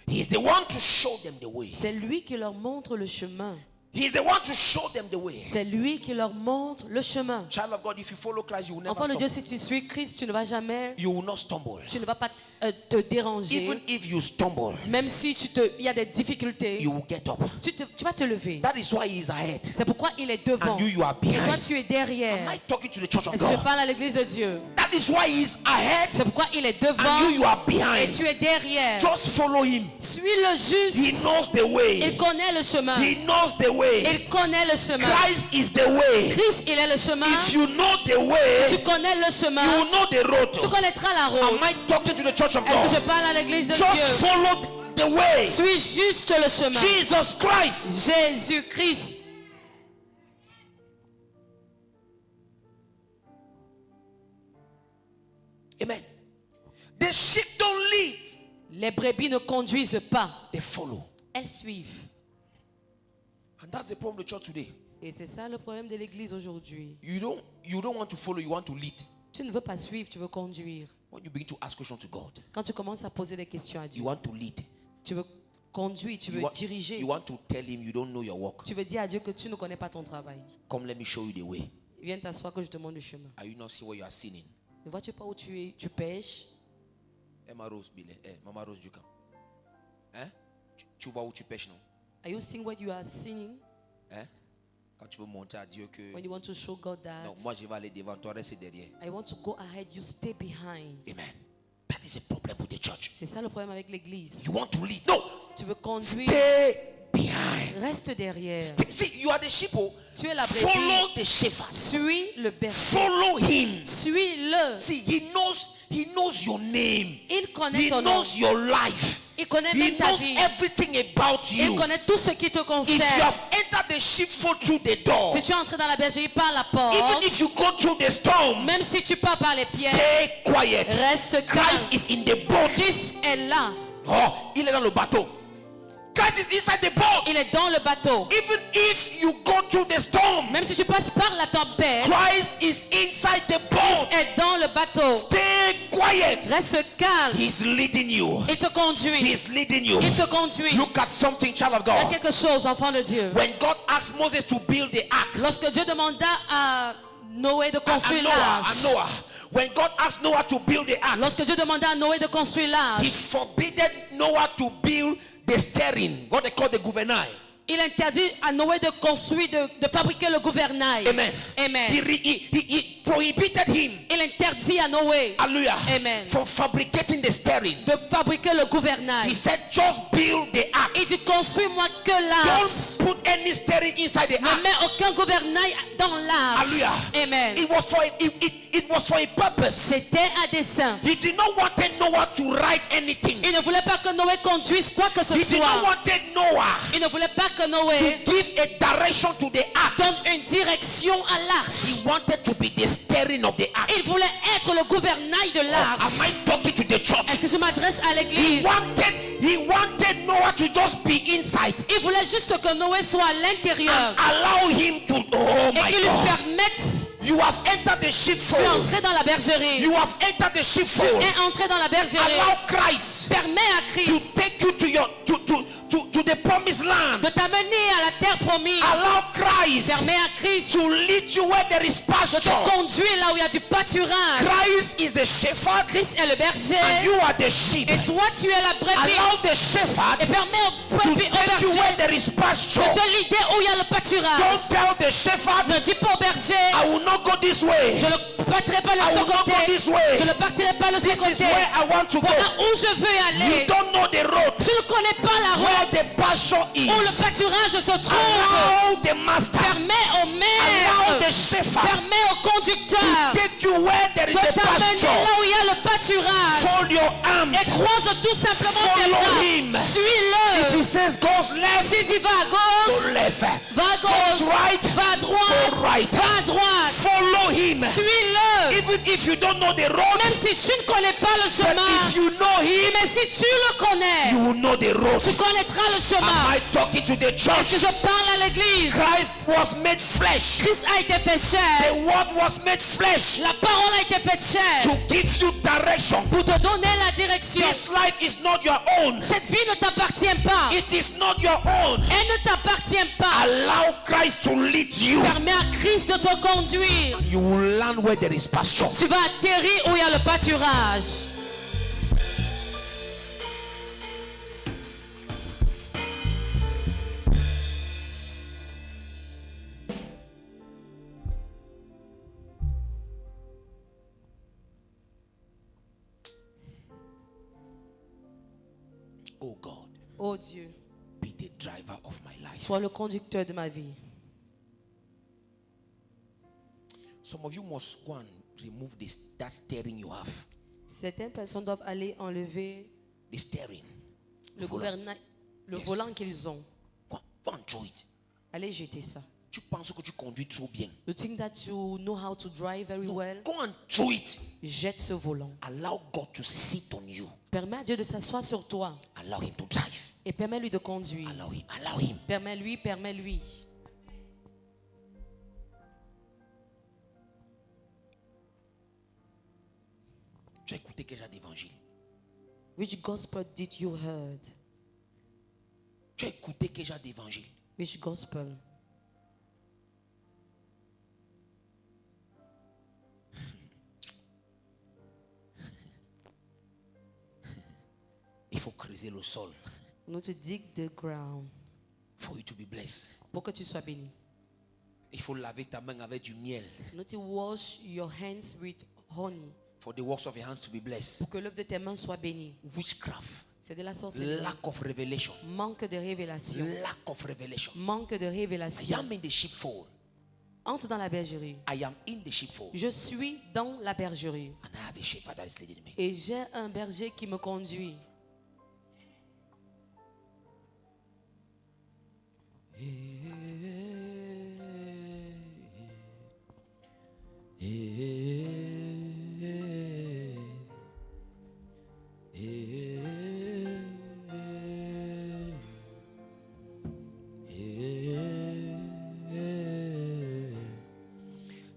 He is the one to show them the way. C'est lui qui leur montre le chemin. He is the one to show them the way. C'est lui qui leur montre le chemin. Child of God, if you follow Christ, you will never Enfant de Dieu, stumble. si tu suis Christ, tu ne vas jamais, You will not stumble. tu ne vas pas te déranger, even if you stumble, même si il y a des difficultés, you will get up. tu vas te lever. That is why he is ahead. C'est pourquoi il est devant. And you are Et toi, behind. tu es Am derrière. I talking to the church of Est-ce que je God? parle à l'église de Dieu? That is why he is ahead. C'est pourquoi il est devant And you are et behind. tu es derrière. Just follow him. Suis-le He juste. knows the way. Il connaît le chemin. He knows the way. Il connaît le chemin. Christ is the way. Christ, il est le chemin. If you know the Tu way, connais le you chemin. will know the road. Tu connaîtras la route. Am I talking to the church of Est-ce que je God? parle à l'église de Just Dieu? follow the way. Suis juste le chemin. Jesus Christ. Jésus-Christ. Amen. The sheep don't lead. Les brebis ne conduisent pas. They follow. Elles suivent. And that's the problem of the church today. Et c'est ça le problème de l'église aujourd'hui. You don't want to follow, you want to lead. Tu ne veux pas suivre, tu veux conduire. When you begin to ask questions to God, Quand tu commences à poser des questions à you Dieu, want to lead. tu veux conduire, tu veux diriger. You want to tell him you don't know your work. Tu veux dire à Dieu que tu ne connais pas ton travail. Come, let me show you the way. Viens t'asseoir que je te montre le chemin. Are you not seeing where you are sinning? Ne vois-tu pas où tu pêches? Emma Rose Bile, Mama Rose Ducam. Hein? Tu vois où tu pêches, non? Are you seeing what you are seeing Hein? Quand tu veux montrer à Dieu que when you want to show God that? non, moi je vais aller devant toi, reste derrière. I want to go ahead, you stay behind. Amen. That is a problem with the church. C'est ça le problème avec l'église. You want to lead? No. Tu veux conduire, Stay behind. reste derrière. See, you are the sheep. Tu es la Follow brebis. the shepherd. Suis le berger. Follow him. Suis-le. See, he knows your name. Il connaît He ton nom. knows your life. Il connaît He même ta knows vie. everything about Il you. connaît tout ce qui te If you concerne. have entered the sheepfold through the door, Si tu es entré dans la bergerie par la even porte, if you go through the storm, même si tu pars par les pierres, stay quiet. reste Christ calme. is in the boat. Christ est là. Oh, il est dans le bateau. Christ is inside the boat. Il est dans le bateau. Even if you go through the storm, Même si tu passes par la tempête, Christ is inside the Christ boat. est dans le bateau. Stay quiet. Reste calme. He's leading you. Il te conduit. He's leading you. Il te conduit. Look at something, child of Il y a God. quelque chose, enfant de Dieu. When God asked Moses to build the ark, Lorsque Dieu demanda à Noé de and construire l'arche, Noah, when God asked Noah to build the ark, lorsque Dieu demanda à Noé de construire he l'arche, forbidden Noah to build the steering, what they call the gouvernail. il interdit à Noé de construire, de fabriquer le gouvernail. Amen. Amen. He prohibited him, Il interdit à Noé hallelujah, Amen. from fabricating the steering. de fabriquer le gouvernail. He said, just build the ark. Il dit, construis-moi que l'arche. Don't put any steering inside the Ne ark. mets aucun gouvernail dans l'arche. Hallelujah. Amen. It was for a purpose. C'était à dessein. He did not want Noah to write anything. Il ne voulait pas que Noé conduise quoi que ce He did not soit. want Noah Il ne voulait pas que Noé to give a direction to the ark. donne une direction à l'arche. He wanted to be the steering of the ark. Il voulait être le gouvernail de Am l'arche. I talking to the church? Est-ce que je m'adresse à He l'église? wanted Noah to just be inside. Il voulait juste que Noé soit à l'intérieur Allow him to, oh et my qu'il lui God. permette. You have entered the Tu es sheepfold. entré dans la bergerie. You have entered the Tu sheepfold. es entré dans la bergerie. Allow Christ Permets à to Christ take you to the promised land. de t'amener à la terre promise. Allow Christ Permets à Christ to lead you where there is de pasture. te conduire là où il y a du pâturage. Christ is the shepherd Christ est le and berger you are the sheep. et toi tu es la brebis. Allow the shepherd Et permets au to brebis, au take you where berger there is pasture. de te l'idée où il y a le Don't pâturage. tell the shepherd, Ne dis pas au berger, I will not go this way. je ne partirai pas de I ce will not go côté. this way. Je ne partirai pas de ce This is côté. where I want to go. Voilà où je veux You aller. don't know the road Tu ne connais pas la where route the pasture is. où le pâturage se trouve. Allow the master, Permets au allow maître, the shepherd permets au conducteur to take you where there is de a t'amener pasture. là où il y a le pâturage. Fold your arms. Et croise tout simplement tes Follow bras. him. If Suis-le. he says goes left, S'il dit va à go gauche, left. va à gauche. Goes right, Va à droite, go right. va à droite. Follow him. Suis-le. Even if you don't know the road, Même si tu ne connais pas le but chemin, if you know him, mais si tu le you connais, will know the road. tu connaîtras le Am chemin. I talking to the Est-ce que church? je parle à l'église? Christ was made flesh. Christ a été fait The chair. word was made flesh La parole a été faite chair to give you direction. pour te donner la direction. This life is not your own. Cette vie ne t'appartient pas. It is not your own. Elle ne t'appartient pas. Allow Christ to lead you. Permets à Christ de te conduire. You will land where there is pasture. Tu vas atterrir où il y a le pâturage. oh God, Oh Dieu, be the driver of my life. sois le conducteur de ma vie. Some of you must go and remove this, that steering you have. Certaines personnes doivent aller enlever The steering. le gouvernail, le Yes. volant qu'ils ont. Go and throw it. Allez jeter ça. Tu penses que tu conduis trop bien. You think that you know how to drive very well? Go and throw it. Jette ce volant. Allow God to sit on you. Permets à Dieu de s'asseoir sur toi Allow him to drive. et permets-lui de conduire. Allow him. Allow him. Permets-lui, permets-lui. Tu as écouté quel genre d'évangile? Which gospel did you heard? Tu as écouté quel genre d'évangile? Which gospel? Il faut creuser le sol You need to dig the ground for you to be blessed. pour que tu sois béni. Il faut laver ta main avec du miel You need to wash your hands with honey for the works of your hands to be blessed. pour que l'œuvre de tes mains soit bénie. Witchcraft, C'est de la sorcellerie. lack of revelation, Manque de révélation. lack of revelation. Manque de I révélation. am in the sheepfold. Entre dans la bergerie. I am in the sheepfold, Je suis dans la bergerie. and I have a shepherd that is leading me. Et j'ai un berger qui me conduit.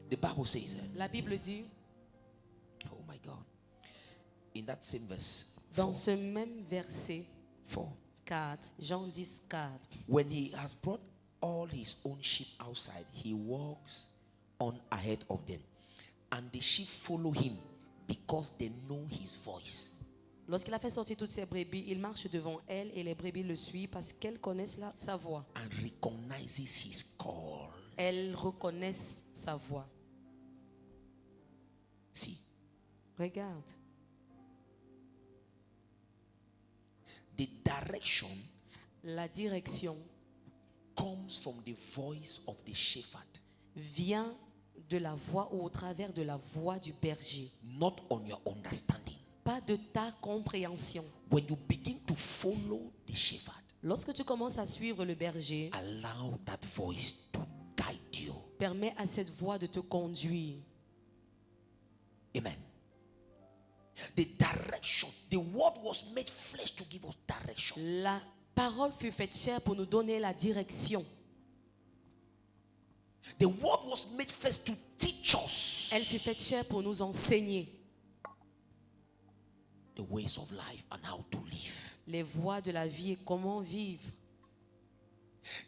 The Bible says, La Bible dit, oh my God, in that same verse, dans ce même verset 4, 4, Jean 10, 4, when he has brought all his own sheep outside, he walks on ahead of them, and the sheep follow him because they know his voice. lorsqu'il a fait sortir toutes ses brebis, il marche devant elles et les brebis le suivent parce qu'elles connaissent sa voix. And recognizes his call. Elles reconnaissent sa voix. See, Regarde. the direction La direction comes from the voice of the shepherd, vient de la voix ou au travers de la voix du berger. not on your understanding. Pas de ta compréhension. When you begin to follow the shepherd, Lorsque tu commences à suivre le berger, allow that voice to guide you. permets à cette voix de te conduire. Amen. The direction, the word was made flesh to give us direction. La parole fut faite chair pour nous donner la direction. The word was made flesh to teach us Elle fut faite chair pour nous enseigner the ways of life and how to live. les voies de la vie et comment vivre.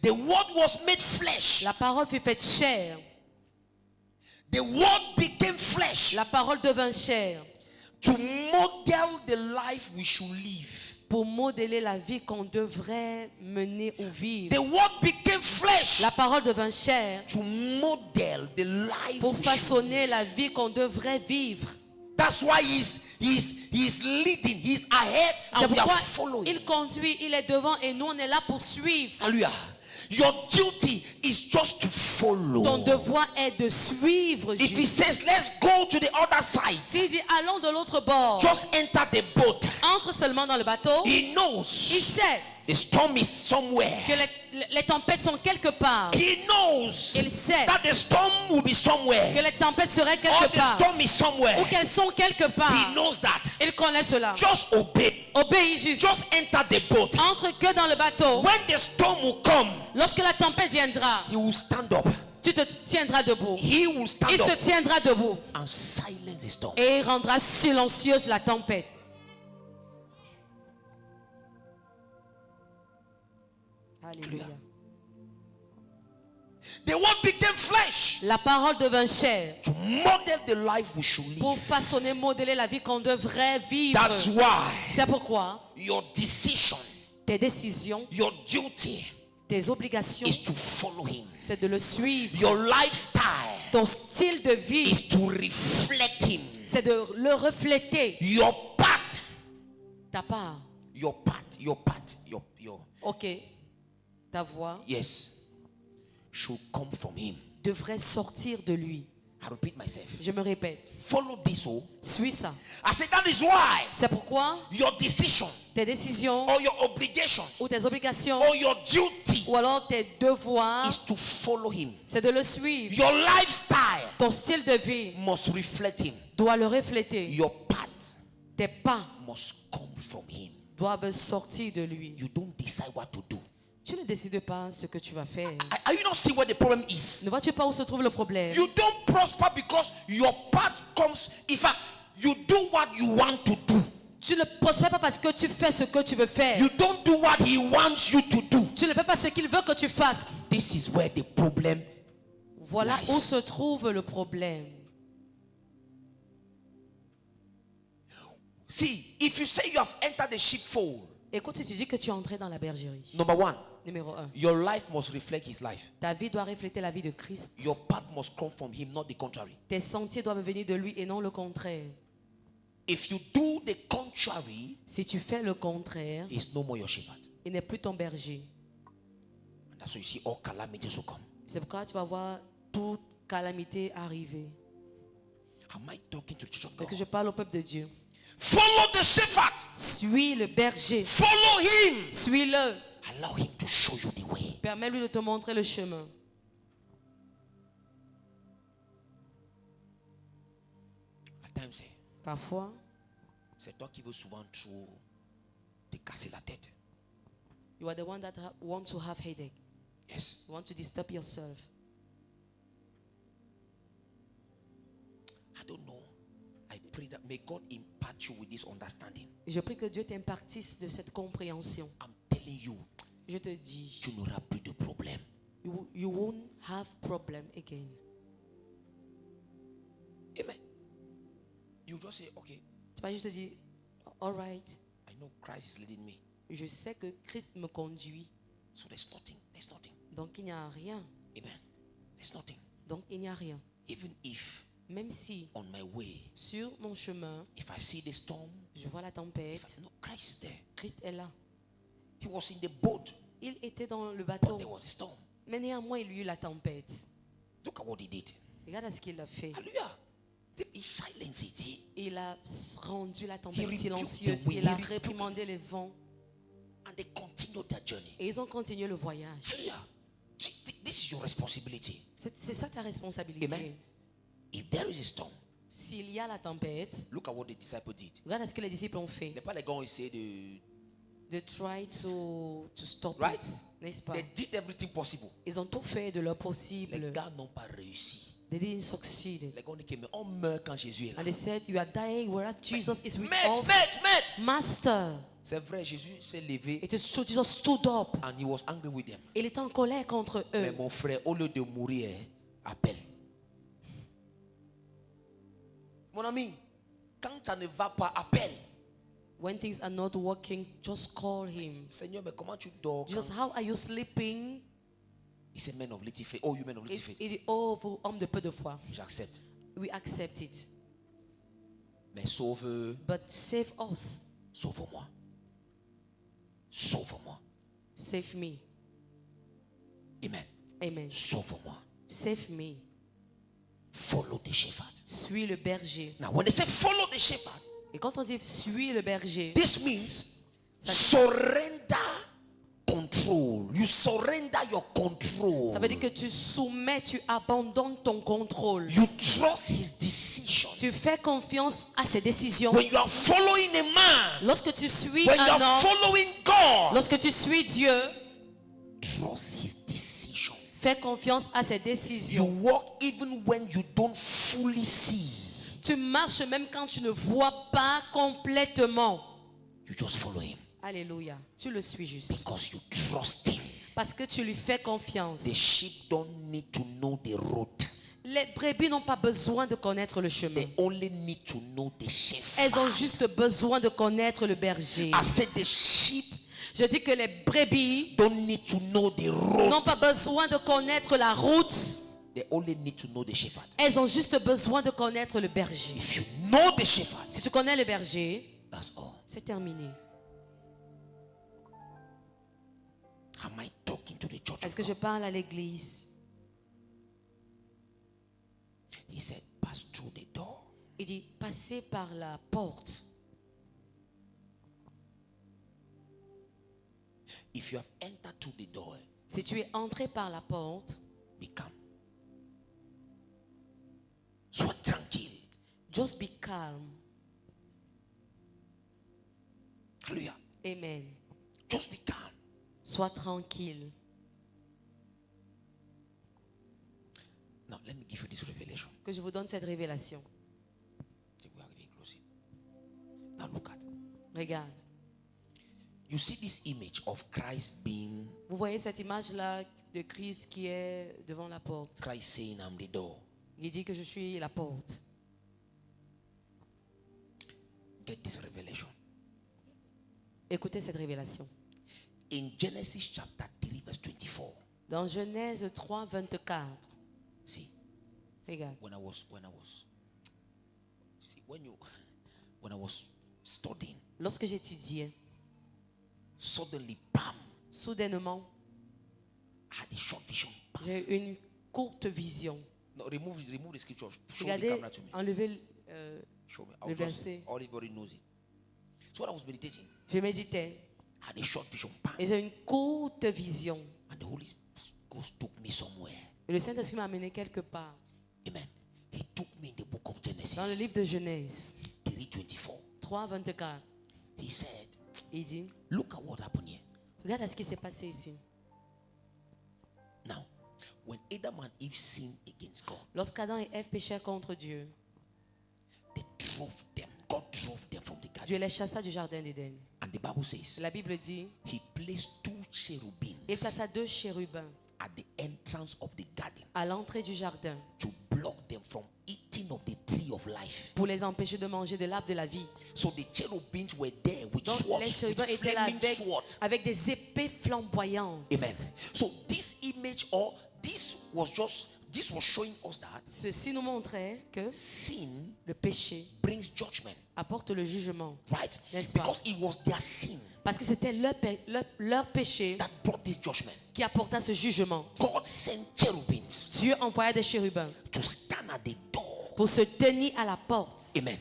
The word was made flesh. La parole fut faite chair. The word became flesh La parole devint chair to model the life we should live. pour modeler la vie qu'on devrait mener ou vivre. The word became flesh La parole devint chair to model the life pour we should façonner live. la vie qu'on devrait vivre. That's why he's leading, he's ahead, C'est and we are pourquoi following. il conduit, il est devant et nous on est là pour suivre. Hallelujah. Your duty is just to follow. Ton devoir est de suivre If he Jésus. says, let's go to the other side, S'il dit allons de l'autre bord, just enter the boat. entre seulement dans le bateau, He il knows sait the storm is somewhere. que les tempêtes sont quelque part. He knows Il sait that the storm will be que somewhere. les tempêtes seraient Or quelque the part. storm is somewhere. Ou qu'elles sont quelque He part. knows that. Il connaît cela. Just obey. Obéis juste. Just enter the boat. Entre que dans le bateau. When the storm will come, Lorsque la tempête viendra, he will stand up. tu te tiendras debout. He will stand Il se up tiendra debout. and silence the storm. Et il rendra silencieuse la tempête. Alléluia. The word became flesh La parole devint chair to model the life we should live. pour façonner, modeler la vie qu'on devrait vivre. That's why C'est pourquoi your decision, tes décisions, your duty tes obligations, is to follow him. c'est de le suivre. Your lifestyle Ton style de vie, is to reflect him. c'est de le refléter. Your part, Ta part, your part Ok, ta voix yes, should come from him. devrait sortir de lui. I repeat myself. Je me répète, Follow this. Oh, suis ça. I said that is why C'est pourquoi your decision tes décisions or your obligations ou tes obligations or your duty ou alors tes devoirs, is to follow him. c'est de le suivre. Your lifestyle Ton style de vie must reflect him. doit le refléter. Your path Tes pas must come from him. doivent sortir de lui. You don't decide what to do. Tu ne décides pas ce que tu vas faire. Are you not seeing where the problem is? Ne vois-tu pas où se trouve le problème? You don't prosper because your path comes. In fact, you do what you want to do. Tu ne prospères pas parce que tu fais ce que tu veux faire. You don't do what he wants you to do. Tu ne fais pas ce qu'il veut que tu fasses. This is where the problem Voilà lies. où se trouve le problème. See, if you say you have entered the sheepfold, Écoute, si tu dis que tu es entré dans la bergerie, number one, numéro 1, your life must reflect his life. ta vie doit refléter la vie de Christ. Your path must come from him, not the contrary. Tes sentiers doivent venir de lui et non le contraire. If you do the contrary, Si tu fais le contraire, he's no more your shepherd. il n'est plus ton berger. And that's why you see all calamities will come. C'est pourquoi tu vas voir toute calamité arriver. Am I talking to the church of Donc God? je parle au peuple de Dieu. Follow the shepherd. Suis le berger. Follow him. Suis-le. Allow him to show you the way. Permets-lui de te montrer le chemin. At times, Parfois, c'est toi qui veux souvent trop te casser la tête. you are the one that want to have headache. Yes. You want to disturb yourself. I don't know. I pray that may God impart you with this understanding. Et je prie que Dieu t'impartisse de cette compréhension. I'm telling you, Je te dis, tu n'auras plus de problème. you won't have problem again. Amen. You just say, okay, Tu vas juste te dire, all right, I know Christ is leading me. je sais que Christ me conduit. So there's nothing. There's nothing. Donc il n'y a rien. Amen. There's nothing. Donc il n'y a rien. Even if Même si on my way, sur mon chemin, if I see the storm, je vois la tempête, no, Christ is there. Christ est là. He was in the boat, Il était dans le but bateau, there was a storm. mais néanmoins il y eut la tempête. Look at what he did. Regarde à ce qu'il a fait. Hallelujah. He silenced it. Il a rendu la He tempête rebuked silencieuse. the wind. Il a He rebuked- réprimandé les vents. And they continued their journey. Et ils ont continué le voyage. Hallelujah. See, this is your responsibility. C'est ça ta responsabilité. Amen. If there is a storm, S'il y a la tempête, look at what the disciples did. regarde à ce que les disciples ont fait. N'est pas les gars ont essayé de. They tried to stop Right? it. N'est-ce pas? They did everything possible. Ils ont tout fait de leur Les possible. gars n'ont pas réussi. They didn't succeed. Les gars ont dit que mais on meurt quand Jésus est là. And they said, you are dying whereas Jesus is with Maître, us. maître, maître. Master. C'est vrai, Jésus s'est levé It is true, Jesus stood up. and he was angry with them. Il était en colère contre Mais eux. mon frère, au lieu de mourir, appelle. Mon ami, quand ça ne va pas, appelle. When things are not working, just call him. Seigneur, mais comment tu dors quand... Jesus, how are you sleeping? He said, men of little faith. Oh, you men of little faith. Il dit, oh, vous, homme de peu de foi. J'accepte. We accept it. Mais sauve, But save us. sauve-moi. Sauve-moi. Save me. Amen. Amen. Sauve-moi. Save me. Follow the shepherd. Suis le berger. Now, when they say follow the shepherd, Et quand on dit suis le berger, this means Ça- surrender control. You surrender your control. ça veut dire que tu soumets, tu abandonnes ton contrôle. You trust his decision. Tu fais confiance à ses décisions. When you are following a man, Lorsque tu suis when you un are homme, following God, lorsque tu suis Dieu, trust his decision. fais confiance à ses You décisions. walk even when you don't fully see. Tu marches même quand tu ne vois pas complètement. You just follow him Alléluia. Tu le suis juste. because you trust him. Parce que tu lui fais confiance. The sheep don't need to know the road. Les brebis n'ont pas besoin de connaître le chemin. They only need to know the shepherd. Elles ont juste besoin de connaître le berger. I said the sheep Je dis que les brebis don't need to know the road. n'ont pas besoin de connaître la route. They only need to know the shepherd. Elles ont juste besoin de connaître le berger. If you know the shepherd, Si tu connais le berger, that's all. c'est terminé. Am I talking to the church? Est-ce que je parle à l'église? He said, pass through the door. Il dit, passez par la porte. If you have entered through the door, Si tu es entré par la porte, be calm. Sois tranquille. just be calm. Hallelujah. Amen. Just be calm. Sois tranquille. Now, let me give you this revelation. Que je vous donne cette révélation. We are very close. Now, look at. Regarde. You see this image of Christ being, Vous voyez cette image-là de Christ qui est devant la porte. Christ saying, I'm the door. Il dit que je suis la porte. Get this revelation. Écoutez cette révélation. In Genesis chapter 3, verse 24. Dans Genèse 3, 24. See, Regarde. when I was studying, Lorsque j'étudiais, suddenly, bam, soudainement, I had a short vision. Bam. j'ai eu une courte vision. No, remove the scripture. Show the Regardez, camera to me. enlevez. Show me. le verset. Everybody knows it. So when I was meditating, Je méditais I had a short vision. Bam. et j'ai eu une courte vision. And the Holy Ghost took me somewhere. Et le Saint-Esprit m'a amené quelque part. Amen. He took me in the book of Genesis. Dans le livre de Genèse 3:24. 3, 24. He said, Il dit, look at what happened here. regarde à ce qui s'est passé ici. Now, when Adam and Eve sinned against God, Lorsqu'Adam et Ève péchèrent contre Dieu, they drove them. God drove them from the garden. Dieu les chassa du jardin d'Éden. And the Bible says, La Bible dit, he placed two cherubims il plaça 2 chérubins at the entrance of the garden à l'entrée du jardin to block them from eating of the tree of life. pour les empêcher de manger de l'arbre de la vie. So the cherubims were there with Donc swords, les with chérubins étaient là flaming swords. avec des épées flamboyantes. Amen. So this image, or this was showing us that Ceci nous montrait que sin le péché brings judgment, apporte le jugement. right? N'est-ce pas? Because it was their sin Parce que c'était leur péché that brought this judgment. qui apporta ce jugement. God sent cherubims Dieu envoya des chérubins to stand at the door. pour se tenir à la porte Amen.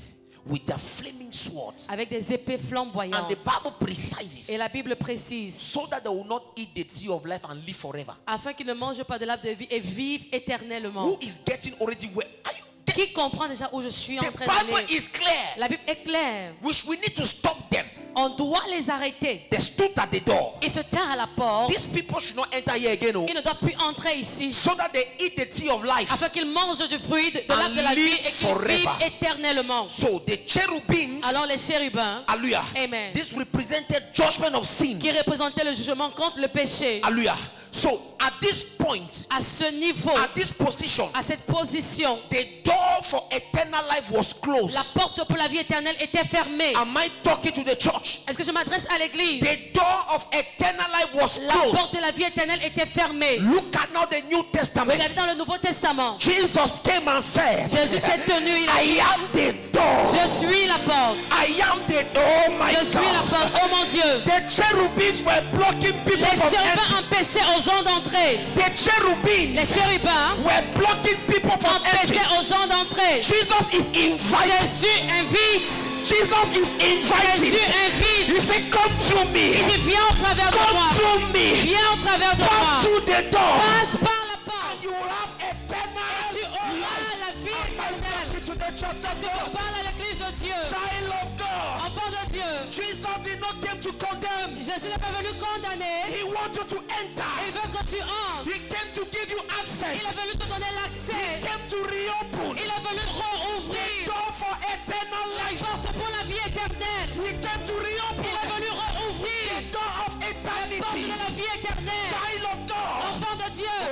With their flaming swords. avec des épées And flamboyantes. the Bible precises, Et la Bible précise, so that they will not eat the tree of life and live forever. afin qu'ils ne mangent pas de l'arbre de vie et vivent éternellement. Who is getting already where? Are you Qui comprend déjà où je suis en The train Bible d'aller? is clear. La Bible est claire. Which we need to stop them. On doit les arrêter. They stood at the door. Ils se tinrent à la porte. These people should not enter here again, oh, Ils ne doivent plus entrer ici. so that they eat the tree of life. Afin qu'ils mangent du fruit de l'arbre de la vie live et qu'ils forever. vivent éternellement. So the cherubims, Alors les chérubins, hallelujah, Amen, this represented judgment of sin. qui représentaient le jugement contre le péché, Hallelujah. So at this point, à ce niveau, at this position, à cette position, the door for eternal life was closed. la porte pour la vie éternelle était fermée. Am I talking to the church? Est-ce que je m'adresse à l'église? The door of eternal life was La porte closed. de la vie éternelle était fermée. Look at now the New Testament. Regardez dans le Nouveau Testament. Jesus came and said, Jésus s'est tenu, il a I dit, am the door. je suis la porte. I am the door, my Je suis la God. porte. Oh mon Dieu. The cherubims were blocking people Les from chérubins entering. empêchaient aux gens d'entrer. The cherubims Les chérubins were blocking people from empêchaient entering. aux gens d'entrer. Jesus is inviting. Jésus invite. Jesus is inviting. Jésus invite. He said, come through me. Il dit, viens au travers de Come moi. through me. Viens au travers de Pass moi. through the door. Passe par la porte. You will have eternal Tu auras la vie éternelle. to the church of Je God. parle à l'église de Dieu. Child of God. Enfant de Dieu. Jesus did not come to condemn. Jésus n'est pas venu condamner. He wants you to enter. Il veut que tu entres. He came to give you access. Il est venu te donner l'accès. He came to reopen Il est venu rouvrir door for eternal la life. porte pour la vie éternelle. He came to Il est reopen venu rouvrir the door of la porte eternity. de la vie éternelle. Child of God. Enfant de Dieu. Oh.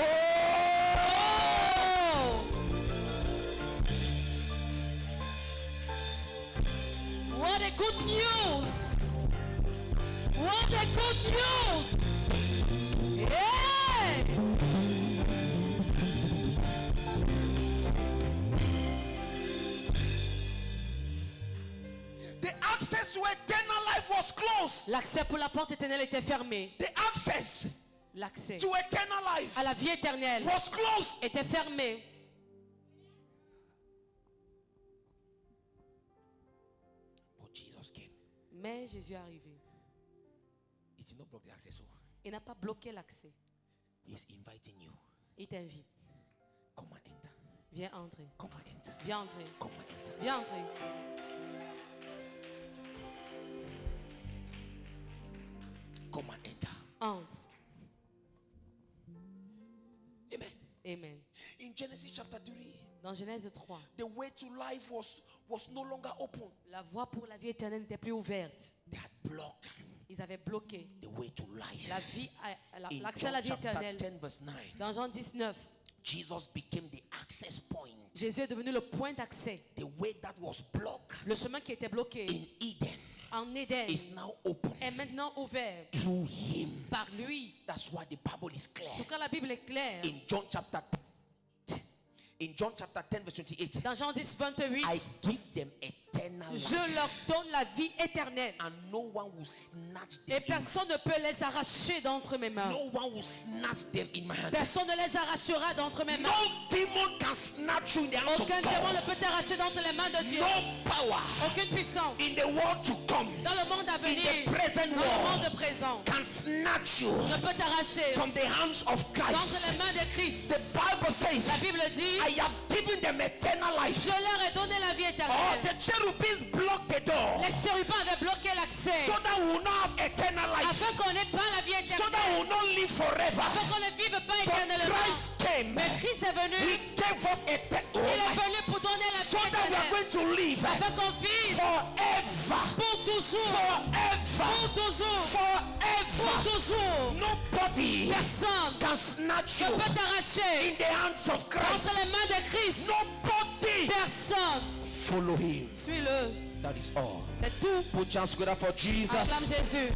Oh. What a good news. What a good news. Yeah. The access to eternal life was closed. L'accès pour la porte éternelle était fermé. The access. l'accès to eternal life à la vie éternelle was closed. était fermé. But Jesus came. Mais Jésus est arrivé. He did not block the access. So Il n'a pas bloqué l'accès. he's inviting you. Il t'invite. Come and enter. Viens entrer. Come and enter. Viens entrer. Come and enter. Viens entrer. Come and enter. Entre. Amen. Amen. In Genesis chapter 3, Dans Genèse 3, the way to life was no longer open. la voie pour la vie éternelle n'était plus ouverte. They had blocked Ils avaient bloqué the way to life. la vie, In l'accès à la John vie chapter éternelle. 10 verse 9, Dans Jean 19, Jesus became the access point. Jésus est devenu le point d'accès. The way that was blocked Le chemin qui était bloqué in Eden en Éden is now open est maintenant ouvert through him. par lui. That's why the Bible is clear. Sur quand la Bible est claire, In John chapter 10 verse 28, dans Jean 10, 28, I give them eternal je life, leur donne la vie éternelle. and no one will snatch Et them in personne ne peut les arracher d'entre mes mains. no one will snatch them in my hands. Personne ne les arrachera d'entre mes mains. No demon can snatch you in the hands of Aucun démon ne God. peut t'arracher d'entre les mains de Dieu. No power Aucune puissance in the world to come dans le monde à venir, in the present dans le world monde présent, can snatch you ne peut t'arracher from the hands of d'entre Christ. les mains de Christ. The Bible says, La Bible dit, I have given them eternal life. je leur ai donné la vie Oh, éternelle. the cherubims blocked the door Les chérubins avaient bloqué l'accès so that we will not have eternal life, afin qu'on n'ait pas la vie so éternelle, that we will not live forever. afin qu'on ne vive pas But éternellement. Christ came. Mais Christ est venu, He gave us il est eternal venu pour donner la so vie that we are éternelle, going to live afin qu'on vive forever. pour toujours, Forever. pour toujours, pour Forever. toujours. Nobody Personne can snatch ne you peut t'arracher in the hands of Christ. entre les mains de Christ. Nobody. Personne. Follow him. Suis-le. That is all. C'est tout. Put your hands together for Jesus. Acclame Jésus.